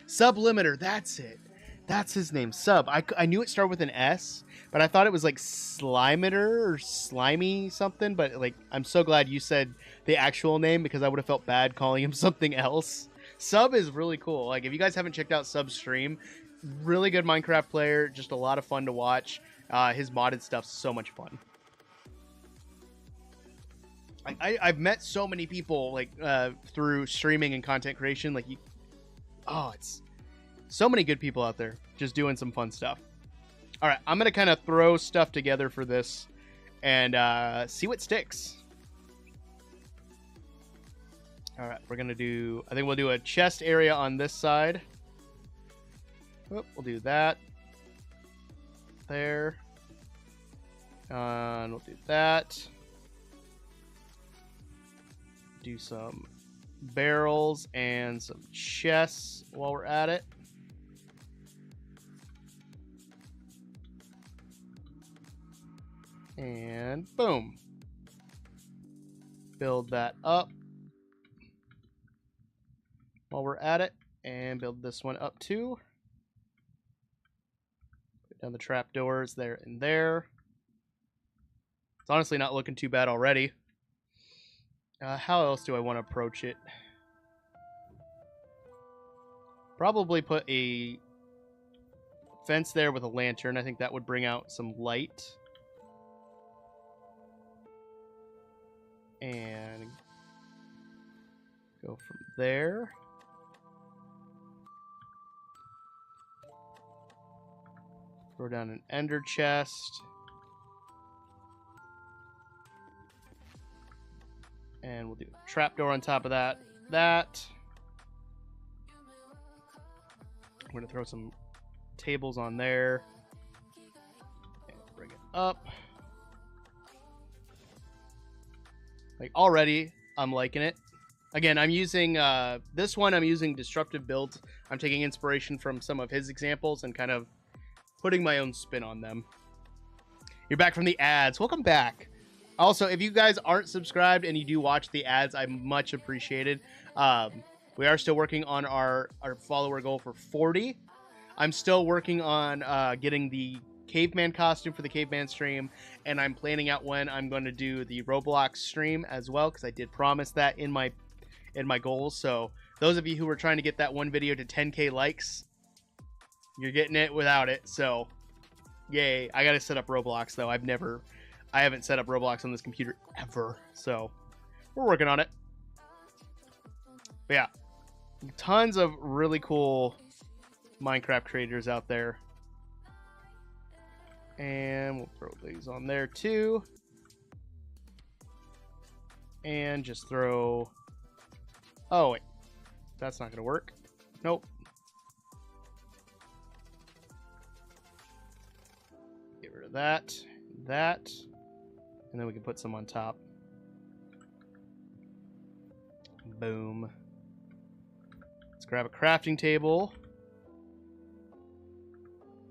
S1: Sublimiter, that's it. That's his name, Sub. I knew it started with an S, but I thought it was like Slimiter or Slimy something. But like, I'm so glad you said the actual name because I would have felt bad calling him something else. Sub is really cool. Like, if you guys haven't checked out Sub's stream, really good Minecraft player, just a lot of fun to watch. His modded stuff's so much fun. I've met so many people like through streaming and content creation. Like, it's so many good people out there just doing some fun stuff. All right, I'm gonna kind of throw stuff together for this and see what sticks. All right, we're gonna do. I think we'll do a chest area on this side. We'll do that there, and we'll do that. Do some barrels and some chests while we're at it. And boom. Build that up while we're at it, and build this one up too. Put down the trapdoors there and there. It's honestly not looking too bad already. How else do I want to approach it? Probably put a fence there with a lantern. I think that would bring out some light. And go from there. Throw down an ender chest. And we'll do a trapdoor on top of that. I'm going to throw some tables on there. And bring it up. Like, already, I'm liking it. Again, I'm using, this one, I'm using Disruptive Builds. I'm taking inspiration from some of his examples and kind of putting my own spin on them. You're back from the ads. Welcome back. Also, if you guys aren't subscribed and you do watch the ads, I much appreciated. We are still working on our follower goal for 40. I'm still working on getting the caveman costume for the caveman stream, and I'm planning out when I'm going to do the Roblox stream as well, because I did promise that in my goals. So those of you who were trying to get that one video to 10k likes, you're getting it without it. So yay. I gotta set up Roblox though. I haven't set up Roblox on this computer ever, so we're working on it. But yeah, tons of really cool Minecraft creators out there. And we'll throw these on there too. And just throw... Oh, wait. That's not going to work. Nope. Get rid of that. That. And then we can put some on top. Boom. Let's grab a crafting table.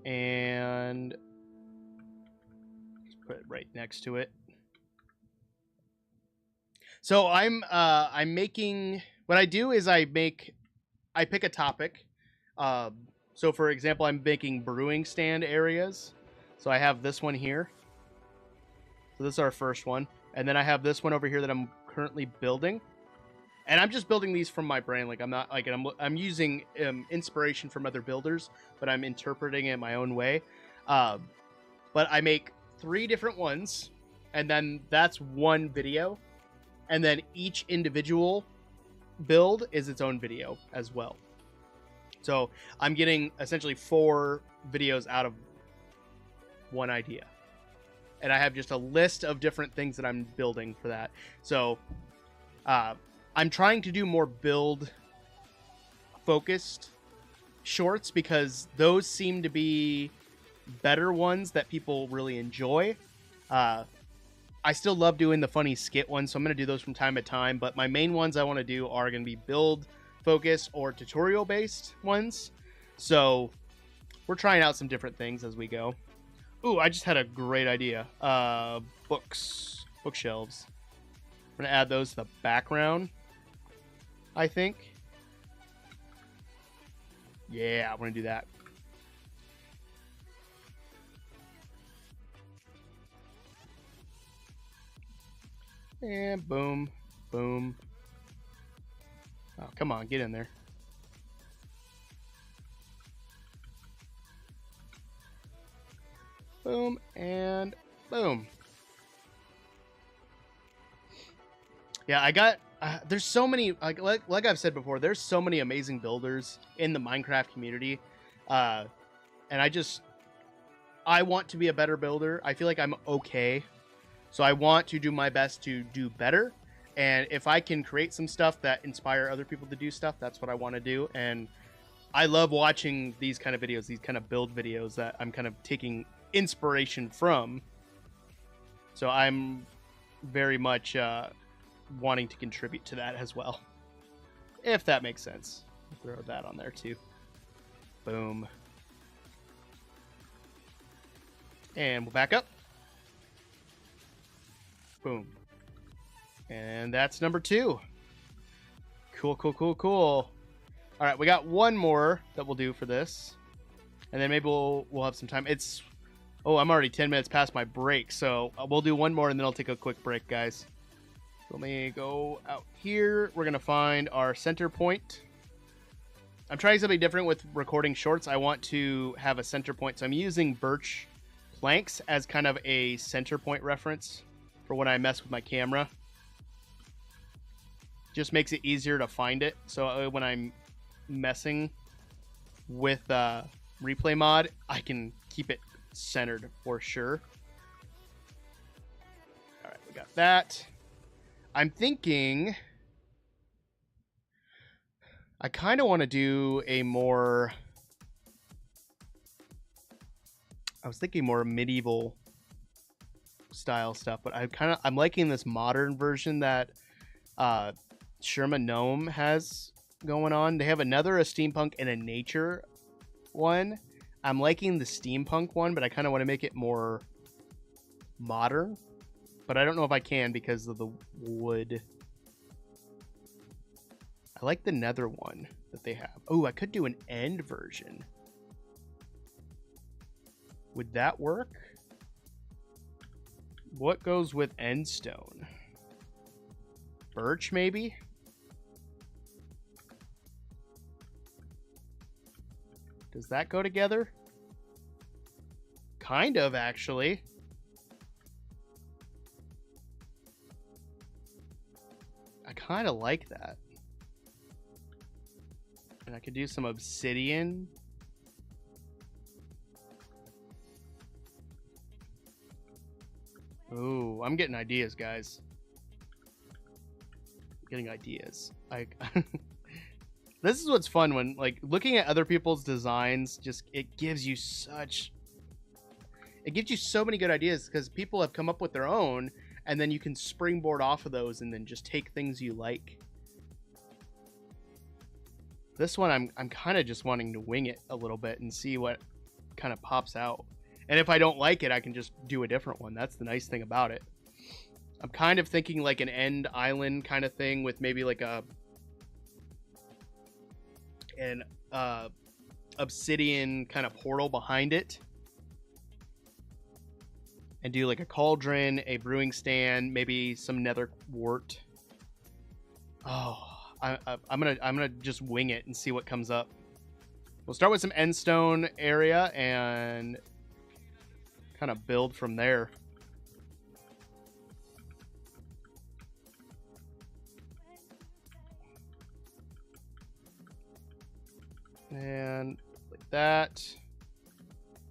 S1: And just put it right next to it. So I'm making, what I do is I pick a topic. So for example, I'm making brewing stand areas. So I have this one here. So this is our first one. And then I have this one over here that I'm currently building. And I'm just building these from my brain. Like I'm not like I'm using inspiration from other builders, but I'm interpreting it my own way. But I make 3 different ones, and then that's one video. And then each individual build is its own video as well. So I'm getting essentially 4 videos out of one idea. And I have just a list of different things that I'm building for that. So I'm trying to do more build focused shorts because those seem to be better ones that people really enjoy. I still love doing the funny skit ones, so I'm going to do those from time to time. But my main ones I want to do are going to be build focused or tutorial based ones. So we're trying out some different things as we go. Ooh, I just had a great idea. Bookshelves. I'm going to add those to the background, I think. Yeah, I want to do that. And boom, boom. Oh, come on, get in there. Boom, and boom. Yeah, I got... there's so many... Like I've said before, there's so many amazing builders in the Minecraft community. And I want to be a better builder. I feel like I'm okay. So I want to do my best to do better. And if I can create some stuff that inspire other people to do stuff, that's what I want to do. And I love watching these kind of videos, these kind of build videos that I'm kind of taking inspiration from. So I'm very much wanting to contribute to that as well. If that makes sense. Throw that on there too. Boom. And we'll back up. Boom. And that's number 2. Cool, cool, cool, cool. All right, we got one more that we'll do for this. And then maybe we'll have some time. It's... Oh, I'm already 10 minutes past my break, so we'll do one more and then I'll take a quick break, guys. Let me go out here. We're going to find our center point. I'm trying something different with recording shorts. I want to have a center point, so I'm using birch planks as kind of a center point reference for when I mess with my camera. Just makes it easier to find it. So when I'm messing with replay mod, I can keep it centered for sure. All right, we got that. I'm thinking I kind of want to do a more... I was thinking more medieval style stuff, but I'm liking this modern version that Sherman Gnome has going on. They have a steampunk and a nature one. I'm liking the steampunk one, but I kind of want to make it more modern. But I don't know if I can because of the wood. I like the nether one that they have. Oh, I could do an end version. Would that work? What goes with end stone? Birch, maybe? Does that go together? Kind of, actually. I kind of like that. And I could do some obsidian. Ooh, I'm getting ideas, guys. getting ideas. This is what's fun when like looking at other people's designs. Just it gives you so many good ideas because people have come up with their own, and then you can springboard off of those and then just take things you like. This one I'm kind of just wanting to wing it a little bit and see what kind of pops out. And if I don't like it, I can just do a different one. That's the nice thing about it. I'm kind of thinking like an end island kind of thing with maybe like an obsidian kind of portal behind it. And do like a cauldron, a brewing stand, maybe some nether wart. Oh, I'm gonna just wing it and see what comes up. We'll start with some end stone area and kind of build from there. And like that.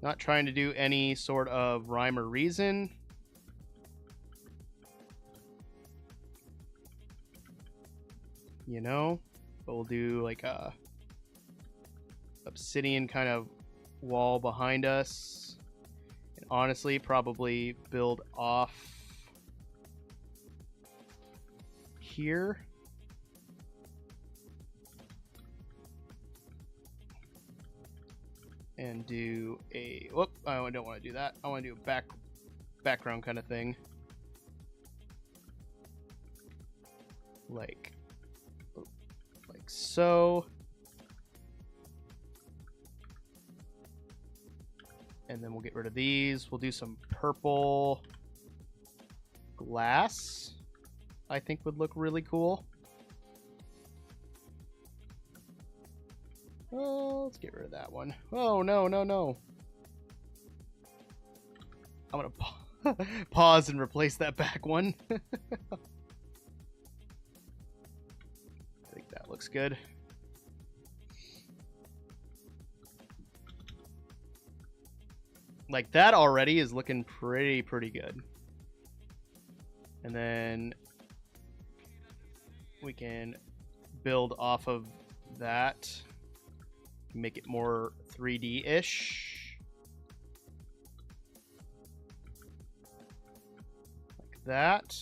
S1: Not trying to do any sort of rhyme or reason. You know, but we'll do like a obsidian kind of wall behind us. And honestly, probably build off here. And do a whoop. I don't want to do that. I want to do a background kind of thing, like so. And then we'll get rid of these. We'll do some purple glass. I think would look really cool. Oh, let's get rid of that one. Oh, no, no, no. I'm going to pause and replace that back one. I think that looks good. Like that already is looking pretty good. And then we can build off of that. Make it more 3D-ish. Like that.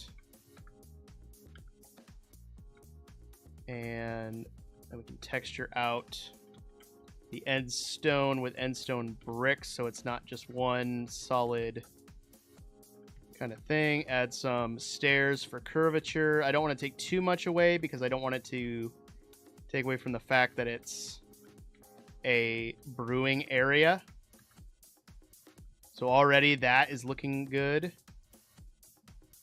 S1: And then we can texture out the end stone with end stone bricks so it's not just one solid kind of thing. Add some stairs for curvature. I don't want to take too much away because I don't want it to take away from the fact that it's a brewing area. So already that is looking good.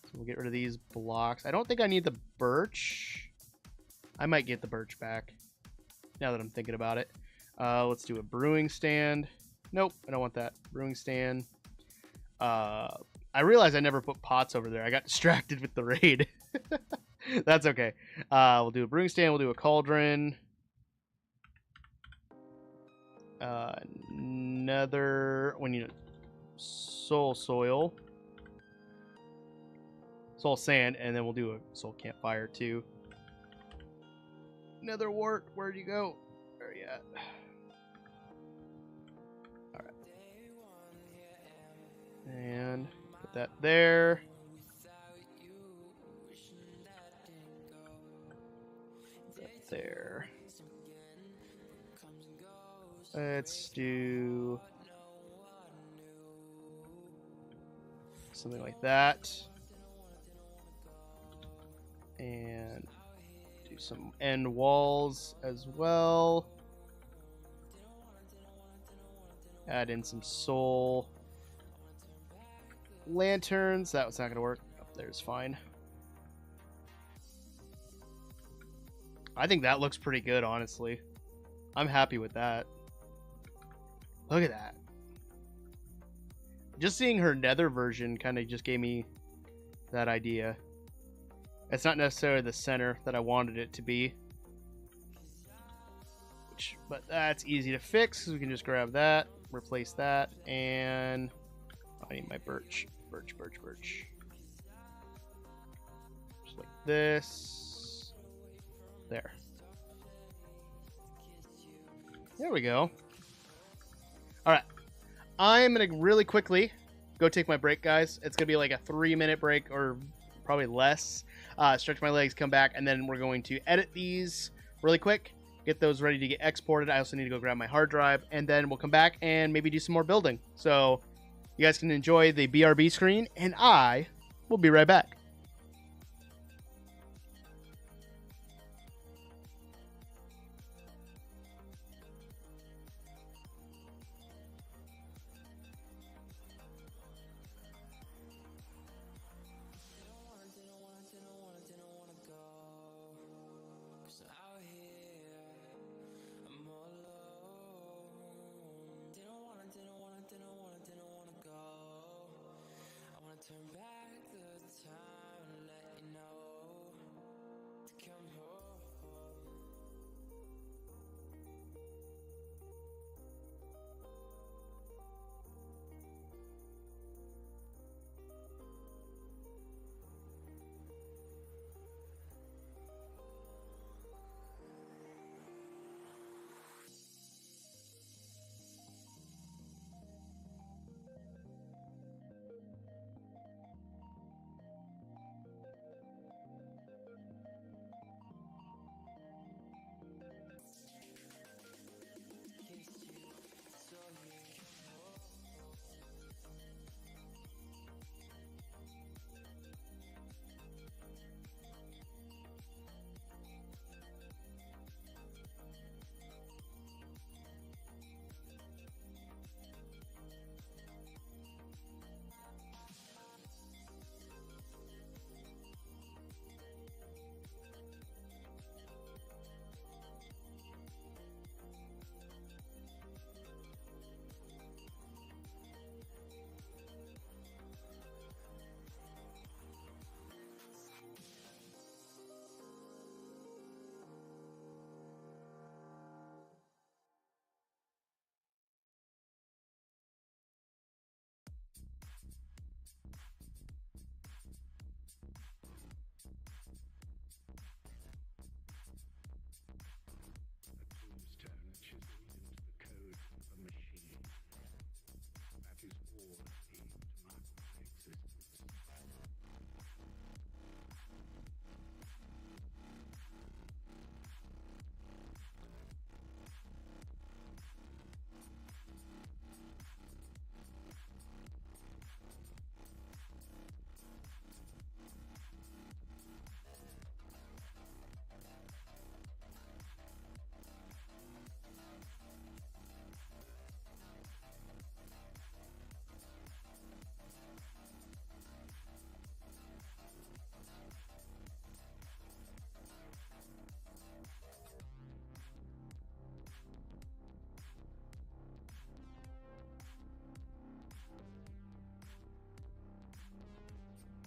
S1: So we'll get rid of these blocks. I don't think I need the birch. I might get the birch back now that I'm thinking about it. Let's do a brewing stand. Nope, I don't want that. Brewing stand. I realized I never put pots over there. I got distracted with the raid. That's okay. We'll do a brewing stand. We'll do a cauldron. Nether. We need soul soil. Soul sand. And then we'll do a soul campfire too. Nether wart. Where'd you go? Where are you at? Alright. And put that there. Put that there. Let's do something like that. And do some end walls as well. Add in some soul lanterns. That was not going to work. Up there's fine. I think that looks pretty good, honestly. I'm happy with that. Look at that. Just seeing her nether version kind of just gave me that idea. It's not necessarily the center that I wanted it to be. But that's easy to fix. We can just grab that, replace that, and I need my birch. Birch. Just like this. There. There we go. All right. I'm going to really quickly go take my break, guys. It's going to be like a 3-minute break or probably less. Stretch my legs, come back, and then we're going to edit these really quick, get those ready to get exported. I also need to go grab my hard drive, and then we'll come back and maybe do some more building. So you guys can enjoy the BRB screen, and I will be right back.
S3: Turn back the time and let you know to come home.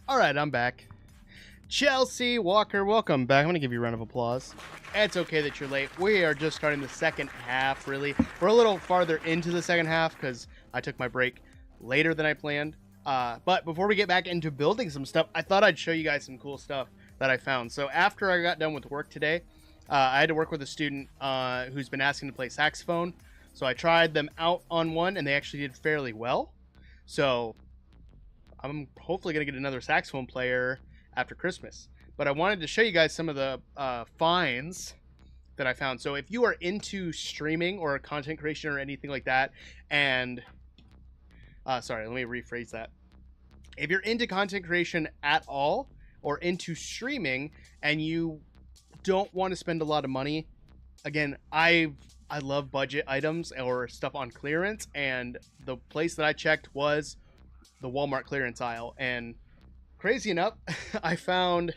S1: All right, I'm back. Chelsea Walker, welcome back. I'm going to give you a round of applause. It's okay that you're late. We are just starting the second half, really. We're a little farther into the second half because I took my break later than I planned. But before we get back into building some stuff, I thought I'd show you guys some cool stuff that I found. So after I got done with work today, I had to work with a student who's been asking to play saxophone. So I tried them out on one, and they actually did fairly well. So I'm hopefully going to get another saxophone player after Christmas. But I wanted to show you guys some of the finds that I found. So if you are into streaming or content creation or anything like that, and sorry, let me rephrase that. If you're into content creation at all or into streaming and you don't want to spend a lot of money, again, I love budget items or stuff on clearance, and the place that I checked was the Walmart clearance aisle. And crazy enough, I found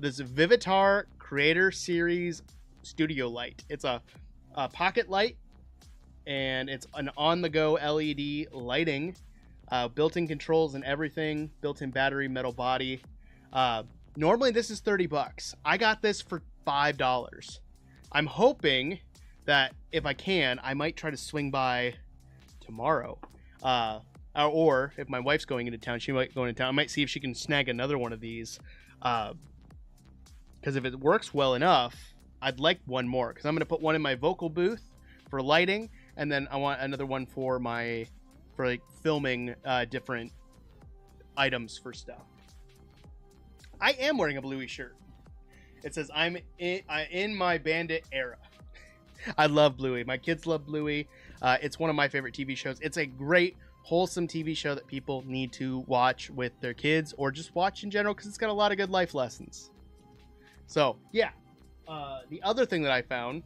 S1: this Vivitar Creator Series Studio Light. It's a pocket light, and it's an on-the-go LED lighting, built-in controls and everything, built-in battery, metal body. Normally this is $30. I got this for $5. I'm hoping that if I can, I might try to swing by tomorrow. Or if my wife's going into town, she might go into town. I might see if she can snag another one of these. because if it works well enough, I'd like one more, because I'm going to put one in my vocal booth for lighting, and then I want another one for like filming different items for stuff. I am wearing a Bluey shirt. It says I'm in my Bandit era. I love Bluey. My kids love Bluey. It's one of my favorite TV shows. It's a great, wholesome TV show that people need to watch with their kids, or just watch in general, because it's got a lot of good life lessons. So, yeah. The other thing that I found,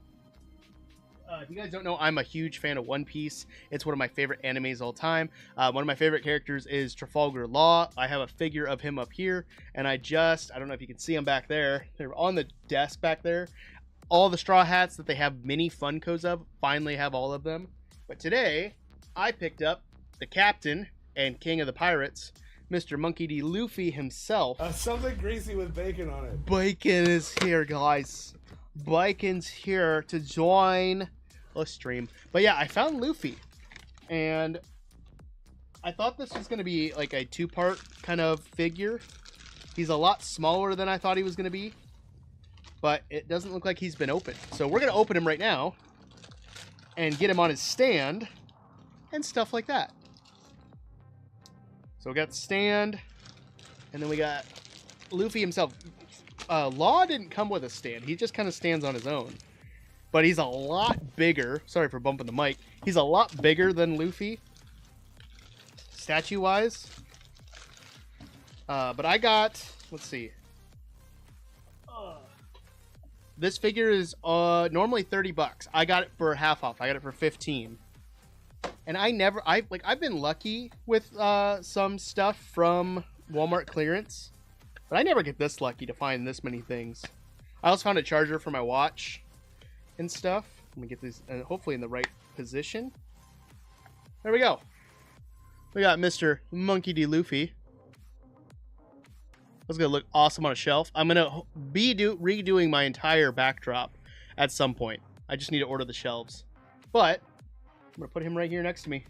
S1: if you guys don't know, I'm a huge fan of One Piece. It's one of my favorite animes of all time. One of my favorite characters is Trafalgar Law. I have a figure of him up here, and I don't know if you can see him back there. They're on the desk back there. All the Straw Hats that they have mini Funkos of, finally have all of them. But today, I picked up the captain and king of the pirates, Mr. Monkey D. Luffy himself.
S4: Something greasy with bacon on it.
S1: Bacon is here, guys. Bacon's here to join the stream. But yeah, I found Luffy, and I thought this was going to be like a two-part kind of figure. He's a lot smaller than I thought he was going to be, but it doesn't look like he's been opened. So we're going to open him right now and get him on his stand and stuff like that. So we got the stand, and then we got Luffy himself. Law didn't come with a stand. He just kind of stands on his own. But he's a lot bigger. Sorry for bumping the mic. He's a lot bigger than Luffy, statue-wise. But I got, let's see. This figure is normally $30. I got it for half off. I got it for 15. And I've been lucky with some stuff from Walmart clearance, but I never get this lucky to find this many things. I also found a charger for my watch and stuff. Let me get these hopefully in the right position. There we go. We got Mr. Monkey D. Luffy. That's gonna look awesome on a shelf. I'm gonna be redoing my entire backdrop at some point. I just need to order the shelves, but I'm gonna put him right here next to me.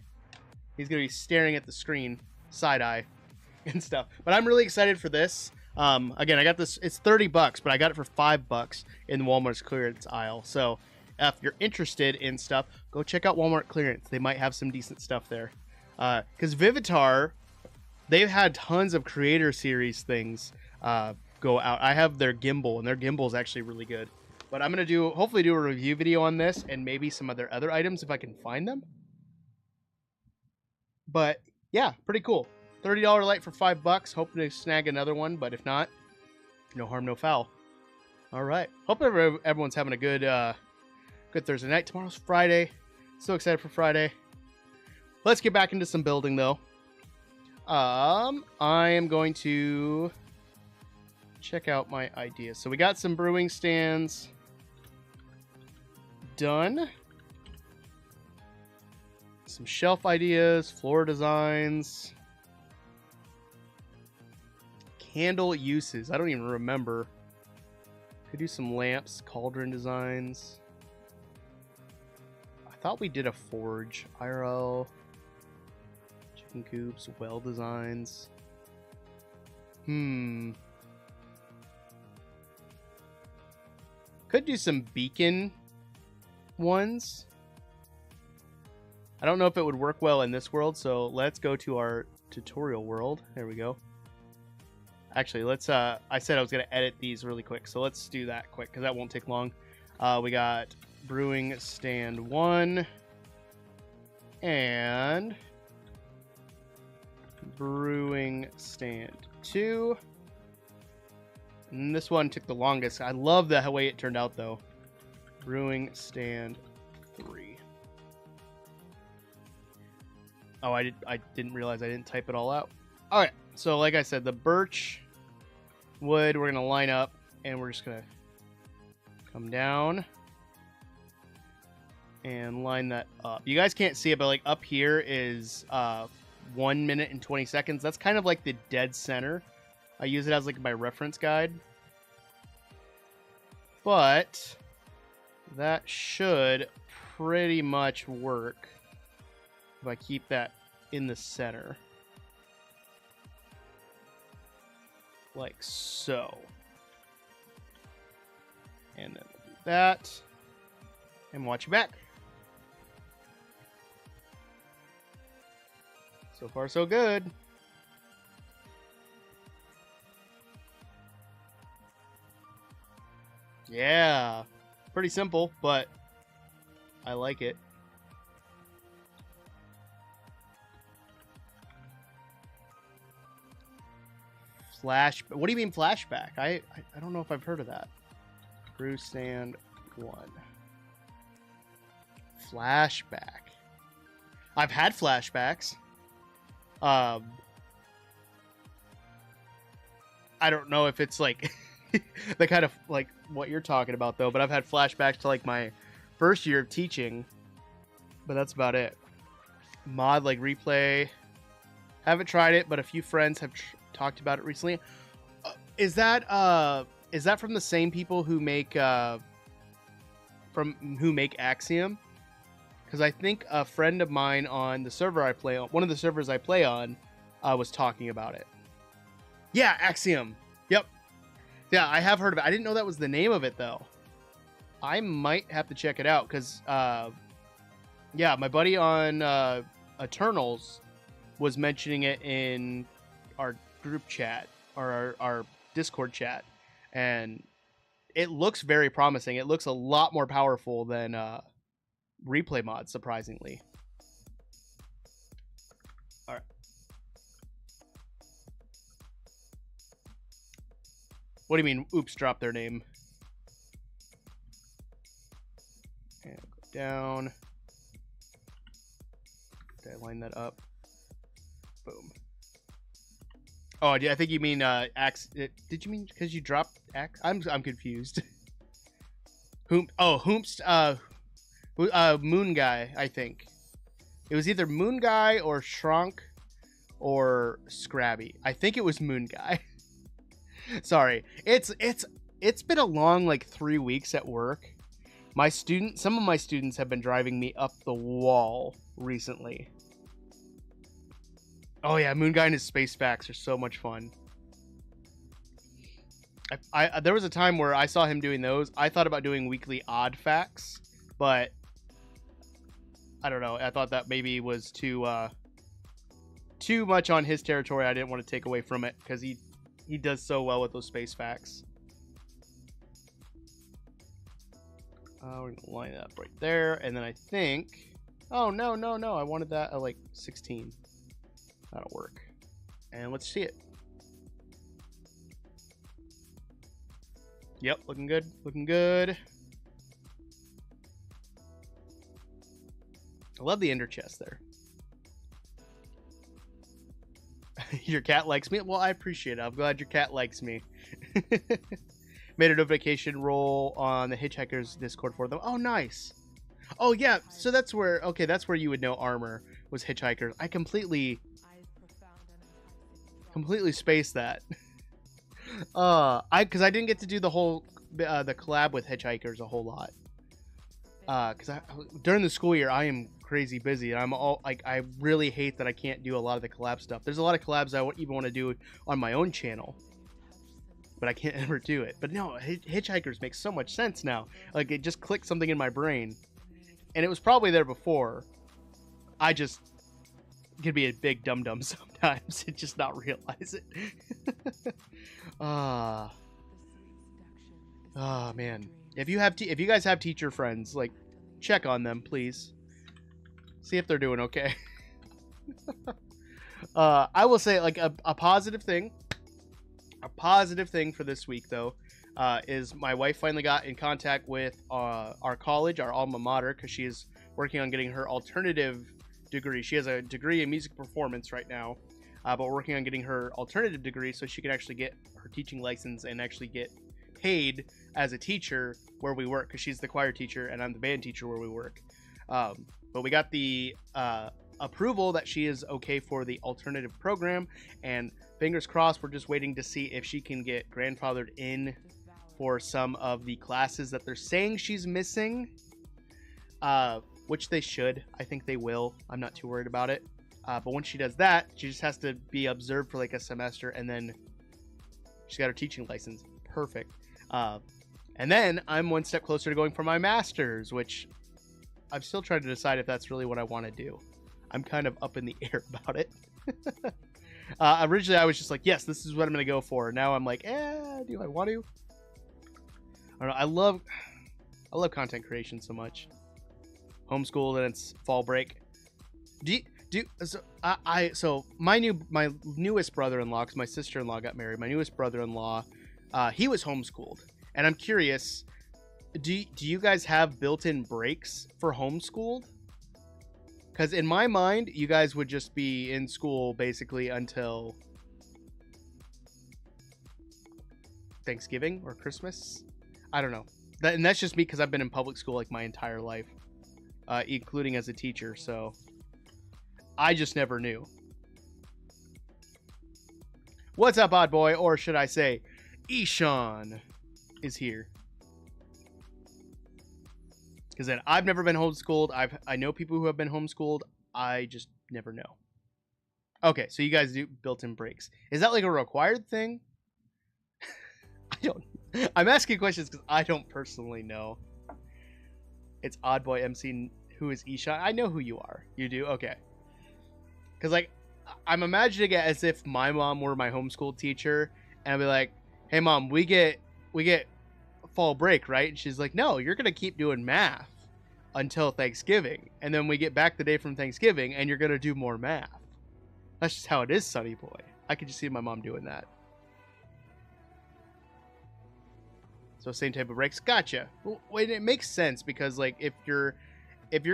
S1: He's gonna be staring at the screen, side eye, and stuff. But I'm really excited for this. Again, I got this. It's $30, but I got it for $5 in Walmart's clearance aisle. So if you're interested in stuff, go check out Walmart clearance. They might have some decent stuff there. Because Vivitar, they've had tons of creator series things go out. I have their gimbal, and their gimbal is actually really good. But I'm going to hopefully do a review video on this and maybe some other items if I can find them. But yeah, pretty cool. $30 light for $5. Hoping to snag another one, but if not, no harm, no foul. All right. Hope everyone's having a good Thursday night. Tomorrow's Friday. So excited for Friday. Let's get back into some building though. I am going to check out my ideas. So we got some brewing stands done. Some shelf ideas, floor designs, candle uses. I don't even remember. Could do some lamps, cauldron designs. I thought we did a forge, IRL, chicken coops, well designs. Could do some beacon ones. I don't know if it would work well in this world, so let's go to our tutorial world. There we go. Actually, let's I said I was gonna edit these really quick, so let's do that quick because that won't take long. We got brewing stand 1 and brewing stand 2. And this one took the longest. I love the way it turned out though. Brewing stand 3. Oh, I didn't realize I didn't type it all out. All right, so like I said, the birch wood we're gonna line up, and we're just gonna come down and line that up. You guys can't see it, but like up here is 1 minute and 20 seconds. That's kind of like the dead center. I use it as like my reference guide, but that should pretty much work if I keep that in the center. Like so. And then do that. And watch you back. So far, so good. Yeah. Pretty simple, but I like it. What do you mean flashback? I don't know if I've heard of that. Brew stand 1. Flashback. I've had flashbacks. I don't know if it's like the kind of like what you're talking about though, but I've had flashbacks to like my first year of teaching, but that's about it. Mod like replay. Haven't tried it, but a few friends have talked about it recently. Is that from the same people who make Axiom? Because I think a friend of mine on the server I play on, one of the servers I play on, was talking about it. Yeah, Axiom. Yep. Yeah, I have heard of it. I didn't know that was the name of it though. I might have to check it out because, yeah, my buddy on Eternals was mentioning it in our group chat or our Discord chat, and it looks very promising. It looks a lot more powerful than replay mod, surprisingly. All right. What do you mean? Oops, drop their name. And go down. Did I line that up? Boom. Oh, I think you mean axe. Did you mean because you dropped axe? I'm confused. Hoomst. Moon Guy. I think it was either Moon Guy or Shrunk or Scrabby. I think it was Moon Guy. Sorry, it's been a long like 3 weeks at work. Some of my students have been driving me up the wall recently. Oh yeah, Moon Guy and his space facts are so much fun. There was a time where I saw him doing those. I thought about doing weekly odd facts, but I don't know. I thought that maybe was too much on his territory. I didn't want to take away from it because he does so well with those space facts. We're gonna line it up right there, and then I think. Oh no! I wanted that at like 16. That'll work. And let's see it. Yep, looking good. Looking good. I love the ender chest there. Your cat likes me? Well, I appreciate it. I'm glad your cat likes me. Made a notification roll on the Hitchhikers Discord for them. Oh, nice. Oh, yeah. So that's where you would know Armor was Hitchhikers. I completely spaced that. Because I didn't get to do the whole the collab with Hitchhikers a whole lot. Because during the school year I am crazy busy, and I'm all like, I really hate that I can't do a lot of the collab stuff. There's a lot of collabs I even want to do on my own channel, but I can't ever do it. But no, Hitchhikers makes so much sense now. Like, it just clicked something in my brain, and it was probably there before. I just could be a big dum-dum sometimes and just not realize it. Oh man, if you guys have teacher friends, like, check on them, please. See if they're doing okay. I will say, like, a positive thing for this week though, is my wife finally got in contact with our college, our alma mater, because she is working on getting her alternative degree. She has a degree in music performance right now, but we're working on getting her alternative degree so she can actually get her teaching license and actually get paid as a teacher where we work, because she's the choir teacher and I'm the band teacher where we work. But we got the approval that she is okay for the alternative program, and fingers crossed, we're just waiting to see if she can get grandfathered in for some of the classes that they're saying she's missing, which they should. I think they will. I'm not too worried about it. But once she does that, she just has to be observed for like a semester, and then she's got her teaching license. Perfect. And then I'm one step closer to going for my master's, which I'm still trying to decide if that's really what I want to do. I'm kind of up in the air about it. Originally, I was just like, yes, this is what I'm going to go for. Now I'm like, do I want to? I don't know. I love content creation so much. Homeschooled and it's fall break. So my newest brother-in-law, because my sister-in-law got married, my newest brother-in-law, he was homeschooled, and I'm curious, do you guys have built-in breaks for homeschooled? Because in my mind, you guys would just be in school basically until Thanksgiving or Christmas. I don't know. And that's just me because I've been in public school like my entire life, including as a teacher. So I just never knew. What's up, odd boy? Or should I say, Ishan is here. Because then I've never been homeschooled. I know people who have been homeschooled. I just never know. Okay, so you guys do built-in breaks. Is that like a required thing? I don't. I'm asking questions because I don't personally know. It's Oddboy MC. Who is Ishan? I know who you are. You do? Okay. Because like, I'm imagining it as if my mom were my homeschool teacher, and I'd be like, "Hey, mom, we get fall break, right?" And she's like, "No, you're gonna keep doing math until Thanksgiving, and then we get back the day from Thanksgiving, and you're gonna do more math." That's just how it is, Sonny boy. I could just see my mom doing that. So same type of breaks. Gotcha. Well, it makes sense because like if your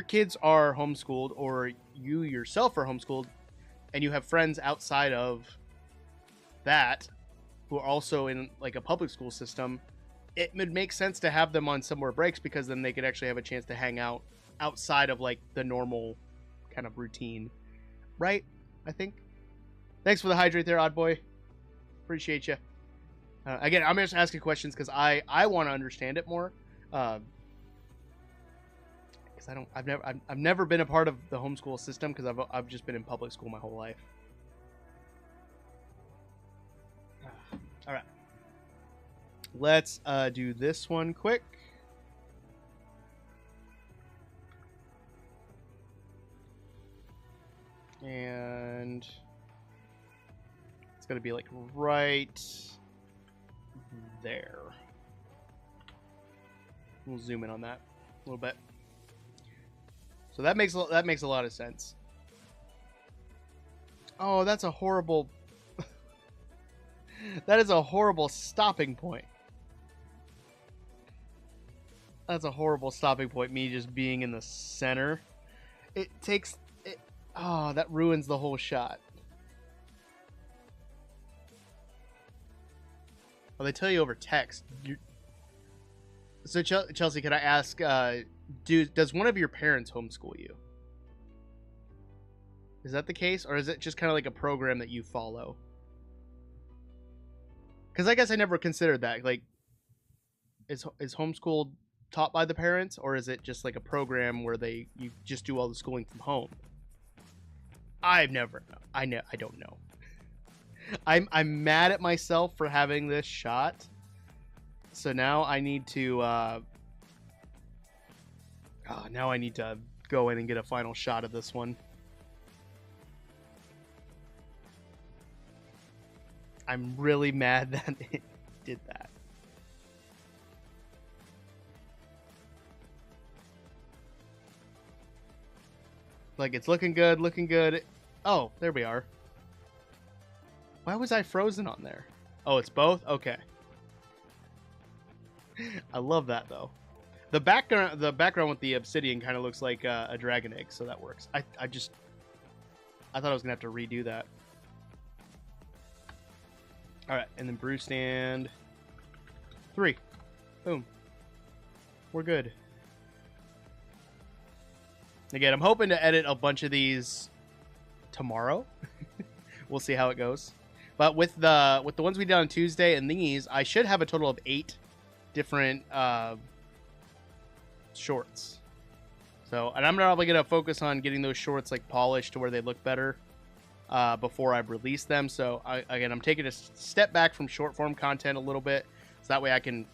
S1: kids are homeschooled or you yourself are homeschooled, and you have friends outside of that who are also in like a public school system, it would make sense to have them on summer breaks because then they could actually have a chance to hang out outside of like the normal kind of routine, right? I think. Thanks for the hydrate there, odd boy. Appreciate you. Again, I'm just asking questions because I want to understand it more. Because I've never been a part of the homeschool system because I've just been in public school my whole life. All right. Let's do this one quick. And it's going to be like right there. We'll zoom in on that a little bit. So that makes a lot of sense. Oh, that's a horrible that is a horrible stopping point. That's a horrible stopping point, me just being in the center. Oh, that ruins the whole shot. Well, they tell you over text. So Chelsea, can I ask, does one of your parents homeschool you? Is that the case? Or is it just kind of like a program that you follow? Because I guess I never considered that. Like, is homeschool taught by the parents? Or is it just like a program where you just do all the schooling from home? I've never known. I don't know. I'm mad at myself for having this shot. So now I need to go in and get a final shot of this one. I'm really mad that it did that. Like, it's looking good. Oh, there we are. Why was I frozen on there? Oh, it's both? Okay. I love that though. The background with the obsidian kind of looks like a dragon egg, so that works. I thought I was gonna have to redo that. All right, and then brew stand 3. Boom. We're good. Again, I'm hoping to edit a bunch of these tomorrow. We'll see how it goes. But with the ones we did on Tuesday and these, I should have a total of 8 different shorts. So, and I'm probably gonna focus on getting those shorts like polished to where they look better before I release them. So again, I'm taking a step back from short form content a little bit, so that way I can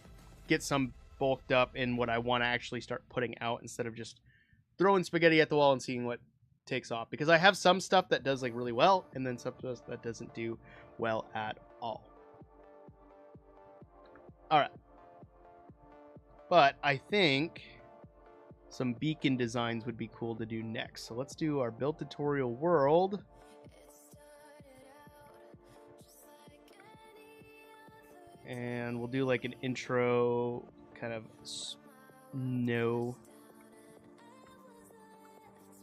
S1: get some bulked up in what I want to actually start putting out instead of just throwing spaghetti at the wall and seeing what takes off. Because I have some stuff that does like really well, and then some stuff that doesn't do well at all. All right. But I think some beacon designs would be cool to do next. So let's do our build tutorial world. And we'll do like an intro kind of no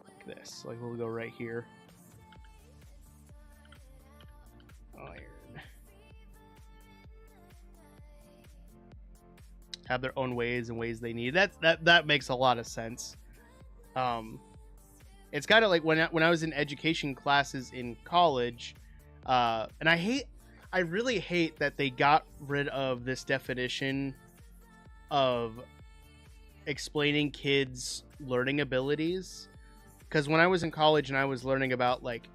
S1: like this. Like we'll go right here. Iron. Have their own ways and ways they need. That makes a lot of sense. It's kind of like when I was in education classes in college, and I really hate that they got rid of this definition of explaining kids' learning abilities. Because when I was in college and I was learning about, like,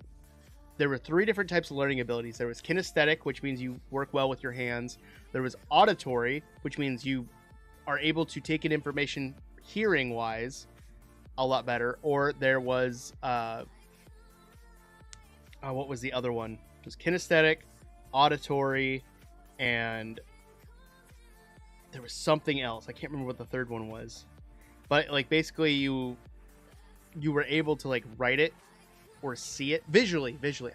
S1: there were 3 different types of learning abilities. There was kinesthetic, which means you work well with your hands. There was auditory, which means you are able to take in information hearing wise a lot better. Or there was what was the other one? It was kinesthetic, auditory, and there was something else. I can't remember what the third one was, but like basically you were able to like write it or see it visually. See,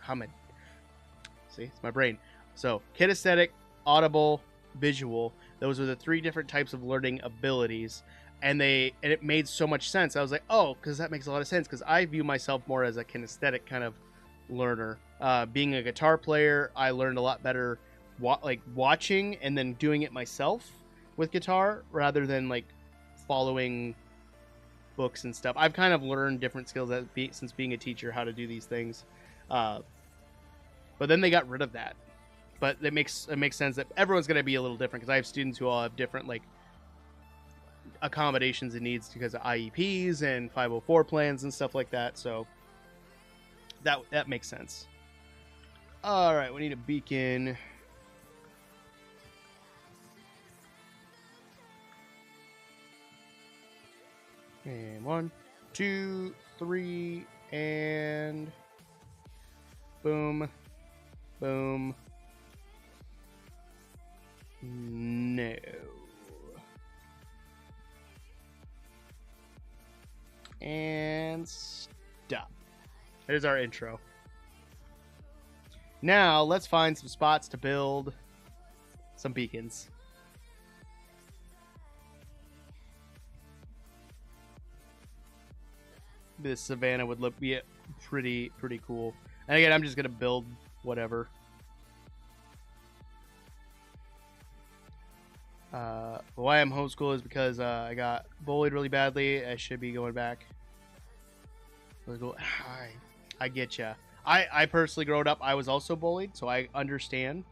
S1: it's my brain. So kinesthetic, audible, visual, those are the 3 different types of learning abilities, and it made so much sense. I was like, oh, because that makes a lot of sense, because I view myself more as a kinesthetic kind of learner. Being a guitar player, I learned a lot better like watching and then doing it myself with guitar rather than like following books and stuff. I've kind of learned different skills since being a teacher, how to do these things, but then they got rid of that. But it makes sense that everyone's going to be a little different, because I have students who all have different like accommodations and needs because of IEPs and 504 plans and stuff like that. So that makes sense. All right, we need a beacon. And 1, 2, 3, and boom, boom. No. And stop. There's our intro. Now let's find some spots to build some beacons. This savannah would be pretty cool. And again, I'm just gonna build whatever. Why I'm homeschooled is because I got bullied really badly. I should be going back. I get ya. I personally growing up, I was also bullied, so I understand.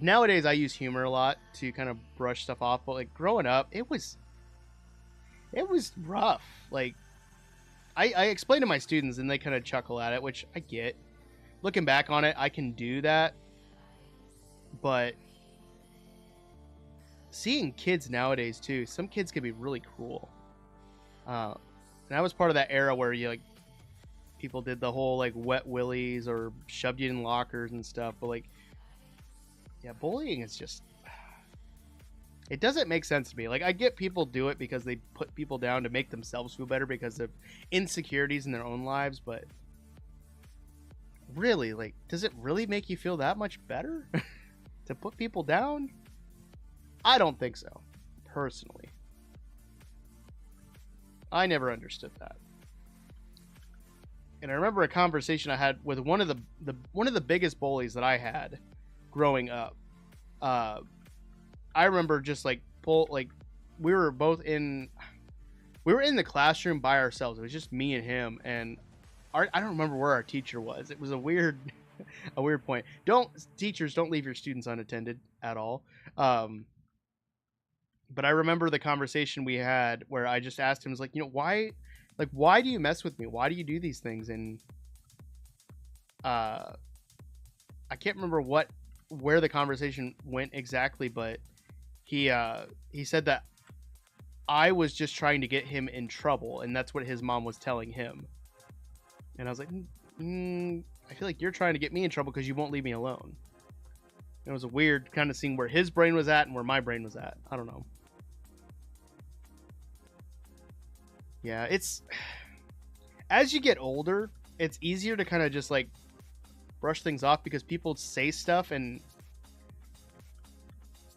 S1: Nowadays I use humor a lot to kind of brush stuff off, but like growing up, it was rough. Like I explain to my students and they kind of chuckle at it, which I get. Looking back on it, I can do that, but seeing kids nowadays too, some kids can be really cruel. And I was part of that era where people did the whole like wet willies or shoved you in lockers and stuff. But like, yeah, bullying is just, it doesn't make sense to me. Like, I get people do it because they put people down to make themselves feel better because of insecurities in their own lives. But really, like, does it really make you feel that much better to put people down? I don't think so, personally. I never understood that. And I remember a conversation I had with one of the biggest bullies that I had growing up. I remember just like we were in the classroom by ourselves. It was just me and him, and I don't remember where our teacher was. It was a weird point. Teachers don't leave your students unattended at all. But I remember the conversation we had where I just asked him, was like, why do you mess with me? Why do you do these things? And I can't remember what where the conversation went exactly, but he said that I was just trying to get him in trouble, and that's what his mom was telling him. And I was like, I feel like you're trying to get me in trouble because you won't leave me alone. It was a weird kind of seeing where his brain was at and where my brain was at. I don't know. Yeah, it's... As you get older, it's easier to kind of just, like, brush things off because people say stuff and...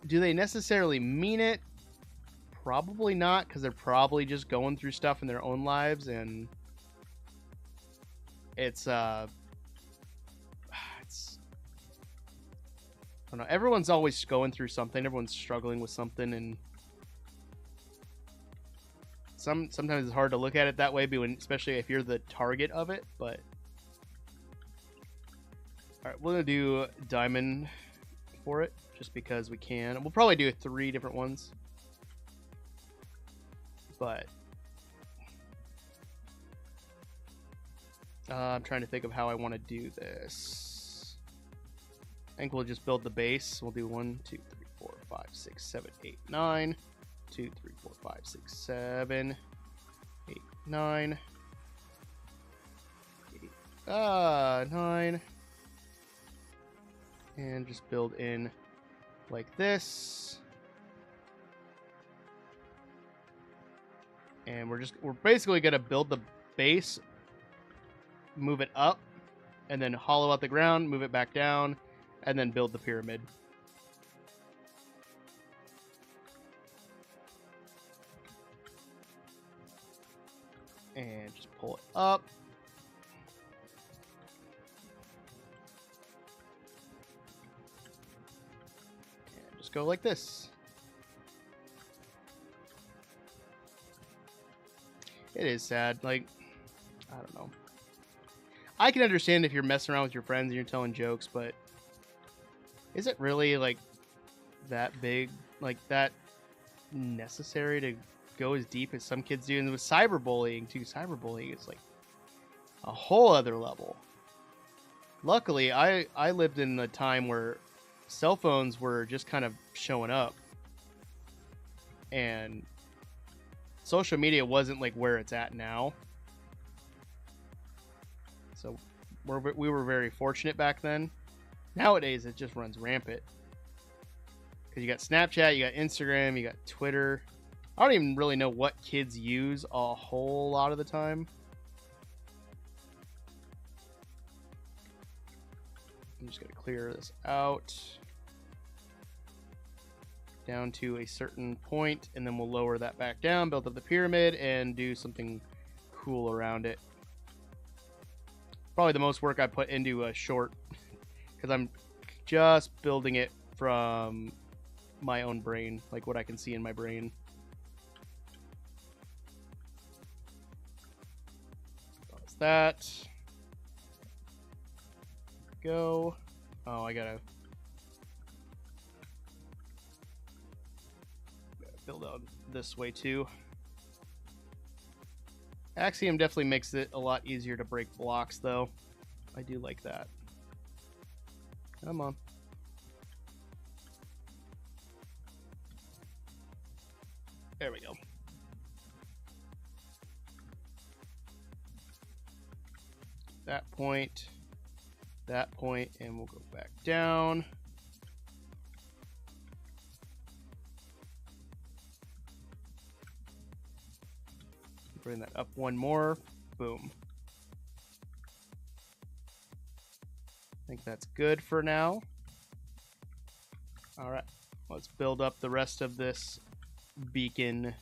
S1: Do they necessarily mean it? Probably not, because they're probably just going through stuff in their own lives, and... It's, I don't know. Everyone's always going through something. Everyone's struggling with something, and sometimes it's hard to look at it that way, especially if you're the target of it. But all right, we're gonna do diamond for it just because we can. We'll probably do 3 different ones, but I'm trying to think of how I want to do this. I think we'll just build the base. We'll do 1, 2, 3, 4, 5, 6, 7, 8, 9. 2, 3, 4, 5, 6, 7, 8, 9. 9. And just build in like this. And we're basically gonna build the base, move it up, and then hollow out the ground, move it back down, and then build the pyramid. And just pull it up. And just go like this. It is sad. Like, I don't know. I can understand if you're messing around with your friends and you're telling jokes, but is it really, like, that big, like, that necessary to go as deep as some kids do? And with cyberbullying, too, cyberbullying is, like, a whole other level. Luckily, I lived in a time where cell phones were just kind of showing up. And social media wasn't, like, where it's at now. So we were very fortunate back then. Nowadays, it just runs rampant. Because you got Snapchat, you got Instagram, you got Twitter. I don't even really know what kids use a whole lot of the time. I'm just going to clear this out. Down to a certain point, and then we'll lower that back down, build up the pyramid, and do something cool around it. Probably the most work I put into a short, because I'm just building it from my own brain, like what I can see in my brain. Pause that. Go. Oh, I gotta build out this way too. Axiom definitely makes it a lot easier to break blocks, though. I do like that. Come on. There we go. That point, and we'll go back down. Bring that up one more. Boom. I think that's good for now. All right, let's build up the rest of this beacon. I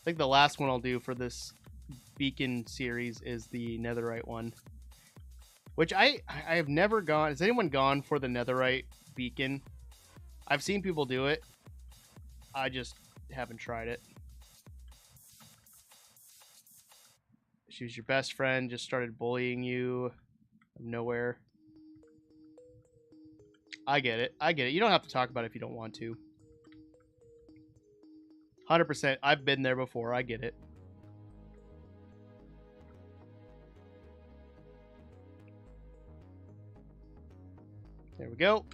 S1: think the last one I'll do for this beacon series is the netherite one, which I have never gone. Has anyone gone for the netherite beacon? I've seen people do it. I just haven't tried it. She was your best friend, just started bullying you out of nowhere. I get it. I get it. You don't have to talk about it if you don't want to. 100%. I've been there before. I get it. There we go.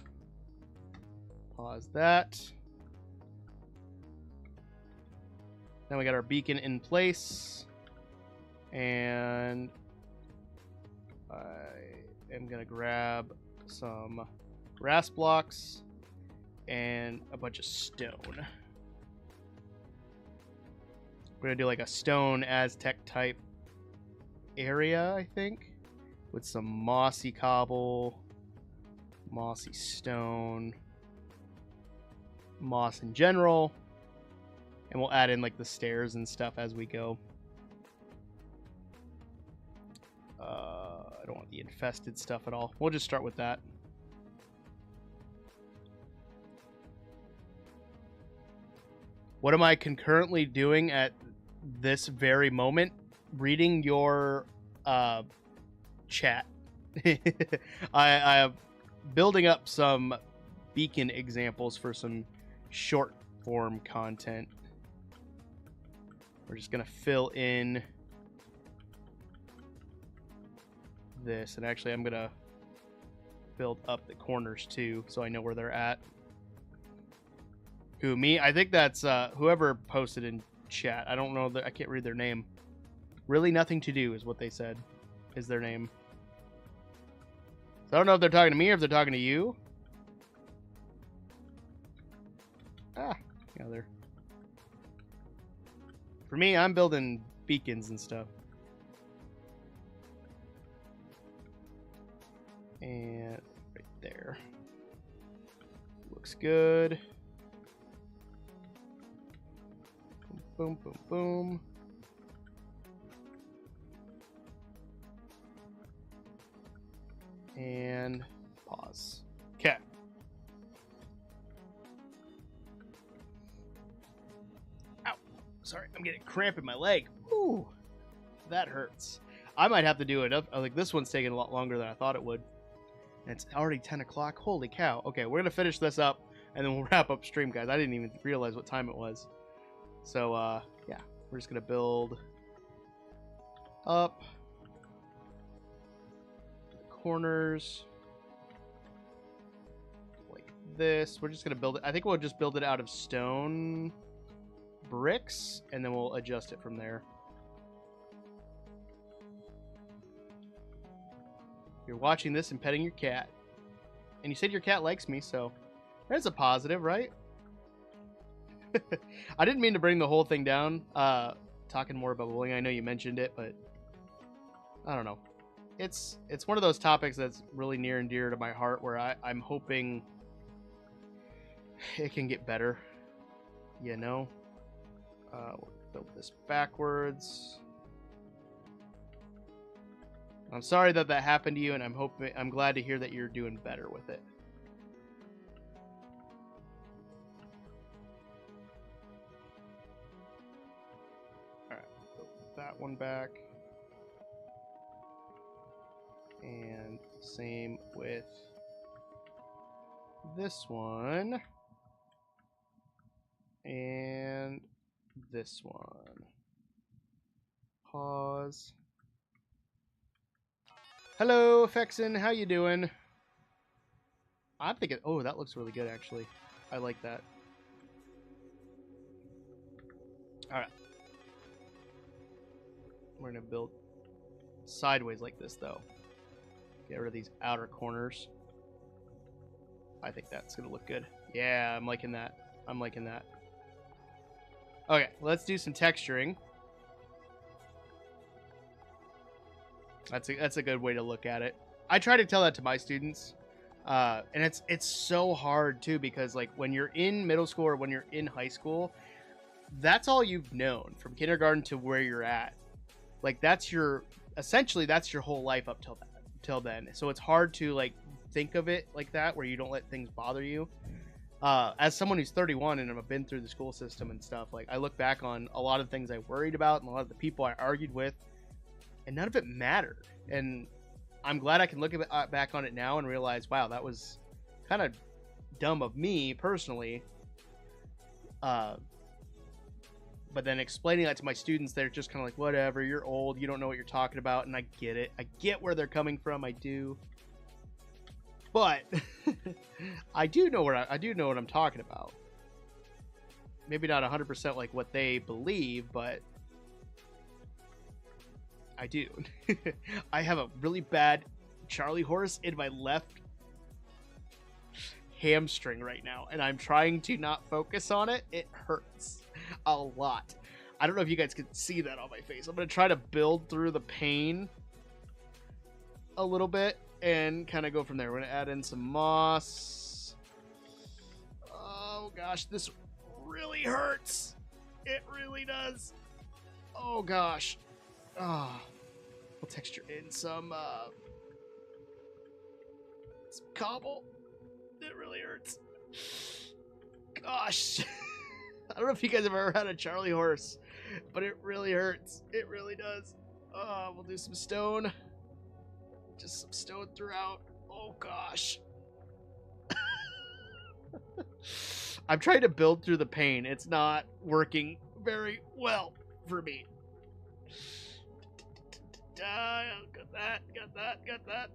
S1: Pause that. Now we got our beacon in place. And I am going to grab some grass blocks and a bunch of stone. We're going to do like a stone Aztec type area, I think, with some mossy cobble, mossy stone, moss in general, and we'll add in like the stairs and stuff as we go. I don't want the infested stuff at all. We'll just start with that. What am I concurrently doing at this very moment? Reading your chat. I am building up some beacon examples for some short form content. We're just going to fill in this. And actually, I'm going to build up the corners too, so I know where they're at. Who, me? I think that's whoever posted in chat. I don't know. I can't read their name. Really nothing to do is what they said is their name. So I don't know if they're talking to me or if they're talking to you. Ah, yeah, there. For me, I'm building beacons and stuff. And right there. Looks good. Boom, boom, boom. And pause. Okay. Ow. Sorry, I'm getting cramp in my leg. Ooh, that hurts. I might have to do it up. Like, this one's taking a lot longer than I thought it would. And it's already 10 o'clock. Holy cow. Okay, we're going to finish this up, and then we'll wrap up stream, guys. I didn't even realize what time it was. So, yeah. We're just going to build up corners like this. We're just going to build it. I think we'll just build it out of stone bricks, and then we'll adjust it from there. You're watching this and petting your cat. And you said your cat likes me, so that's a positive, right? I didn't mean to bring the whole thing down. Talking more about bullying. I know you mentioned it, but I don't know. It's one of those topics that's really near and dear to my heart, where I'm hoping it can get better. You know? We'll build this backwards. I'm sorry that happened to you, and I'm glad to hear that you're doing better with it. All right, build that one back, and same with this one, and this one. Pause. Hello, Fexen. How you doing? I'm thinking... Oh, that looks really good, actually. I like that. Alright. We're going to build sideways like this, though. Get rid of these outer corners. I think that's going to look good. Yeah, I'm liking that. I'm liking that. Okay, let's do some texturing. That's a good way to look at it. I try to tell that to my students, and it's so hard too, because like when you're in middle school or when you're in high school, that's all you've known from kindergarten to where you're at. Like essentially that's your whole life up till then. So it's hard to like think of it like that, where you don't let things bother you. As someone who's 31 and I've been through the school system and stuff, like I look back on a lot of things I worried about and a lot of the people I argued with, and none of it mattered. And I'm glad I can look back on it now and realize, wow, that was kind of dumb of me personally. But then explaining that to my students, they're just kind of like, whatever, you're old, you don't know what you're talking about. And I get it. I get where they're coming from. I do. But I do know what I'm talking about. Maybe not 100% like what they believe, but I do. I have a really bad Charlie horse in my left hamstring right now, and I'm trying to not focus on it. It hurts a lot. I don't know if you guys can see that on my face. I'm going to try to build through the pain a little bit and kind of go from there. We're going to add in some moss. Oh gosh, this really hurts. It really does. Oh gosh. We'll texture in some cobble. It really hurts. Gosh. I don't know if you guys have ever had a Charlie horse, but it really hurts. It really does. We'll do some stone. Just some stone throughout. Oh gosh. I'm trying to build through the pain. It's not working very well for me. Got that.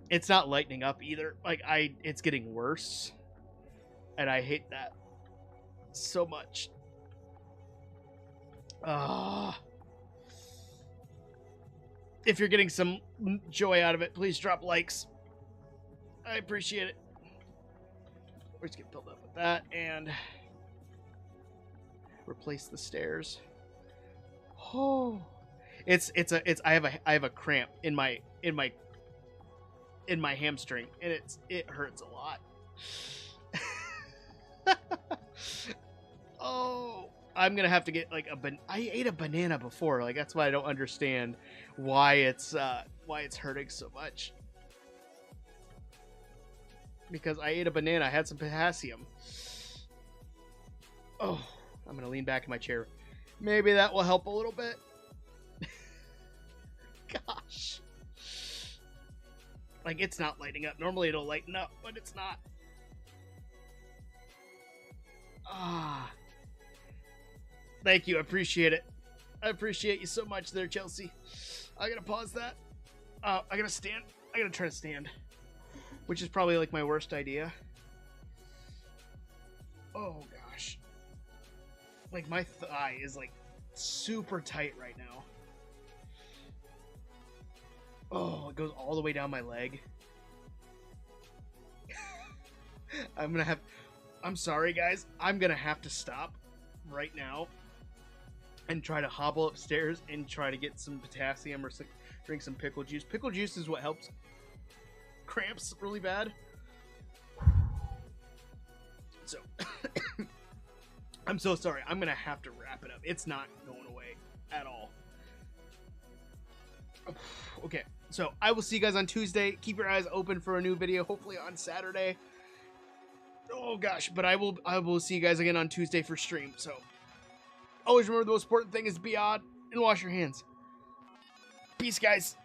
S1: It's not lightening up either. Like it's getting worse. And I hate that so much. If you're getting some joy out of it, please drop likes. I appreciate it. We're just gonna build up with that and replace the stairs. Oh, I have a cramp in my hamstring, and it hurts a lot. Oh, I'm gonna have to get like I ate a banana before, like that's why I don't understand why it's hurting so much. Because I ate a banana, I had some potassium. Oh, I'm gonna lean back in my chair. Maybe that will help a little bit. Gosh. Like, it's not lighting up. Normally it'll lighten up, but it's not. Thank you. I appreciate it. I appreciate you so much there, Chelsea. I gotta pause that. I gotta stand. I gotta try to stand. Which is probably like my worst idea. Oh gosh. Like my thigh is like super tight right now. Oh, it goes all the way down my leg. I'm sorry guys. I'm gonna have to stop right now and try to hobble upstairs and try to get some potassium or drink some pickle juice. Pickle juice is what helps cramps really bad. So I'm so sorry. I'm gonna have to wrap it up. It's not going away at all. Okay, so I will see you guys on Tuesday. Keep your eyes open for a new video, hopefully on Saturday. Oh gosh, but I will see you guys again on Tuesday for stream. So always remember the most important thing is to be odd and wash your hands. Peace, guys.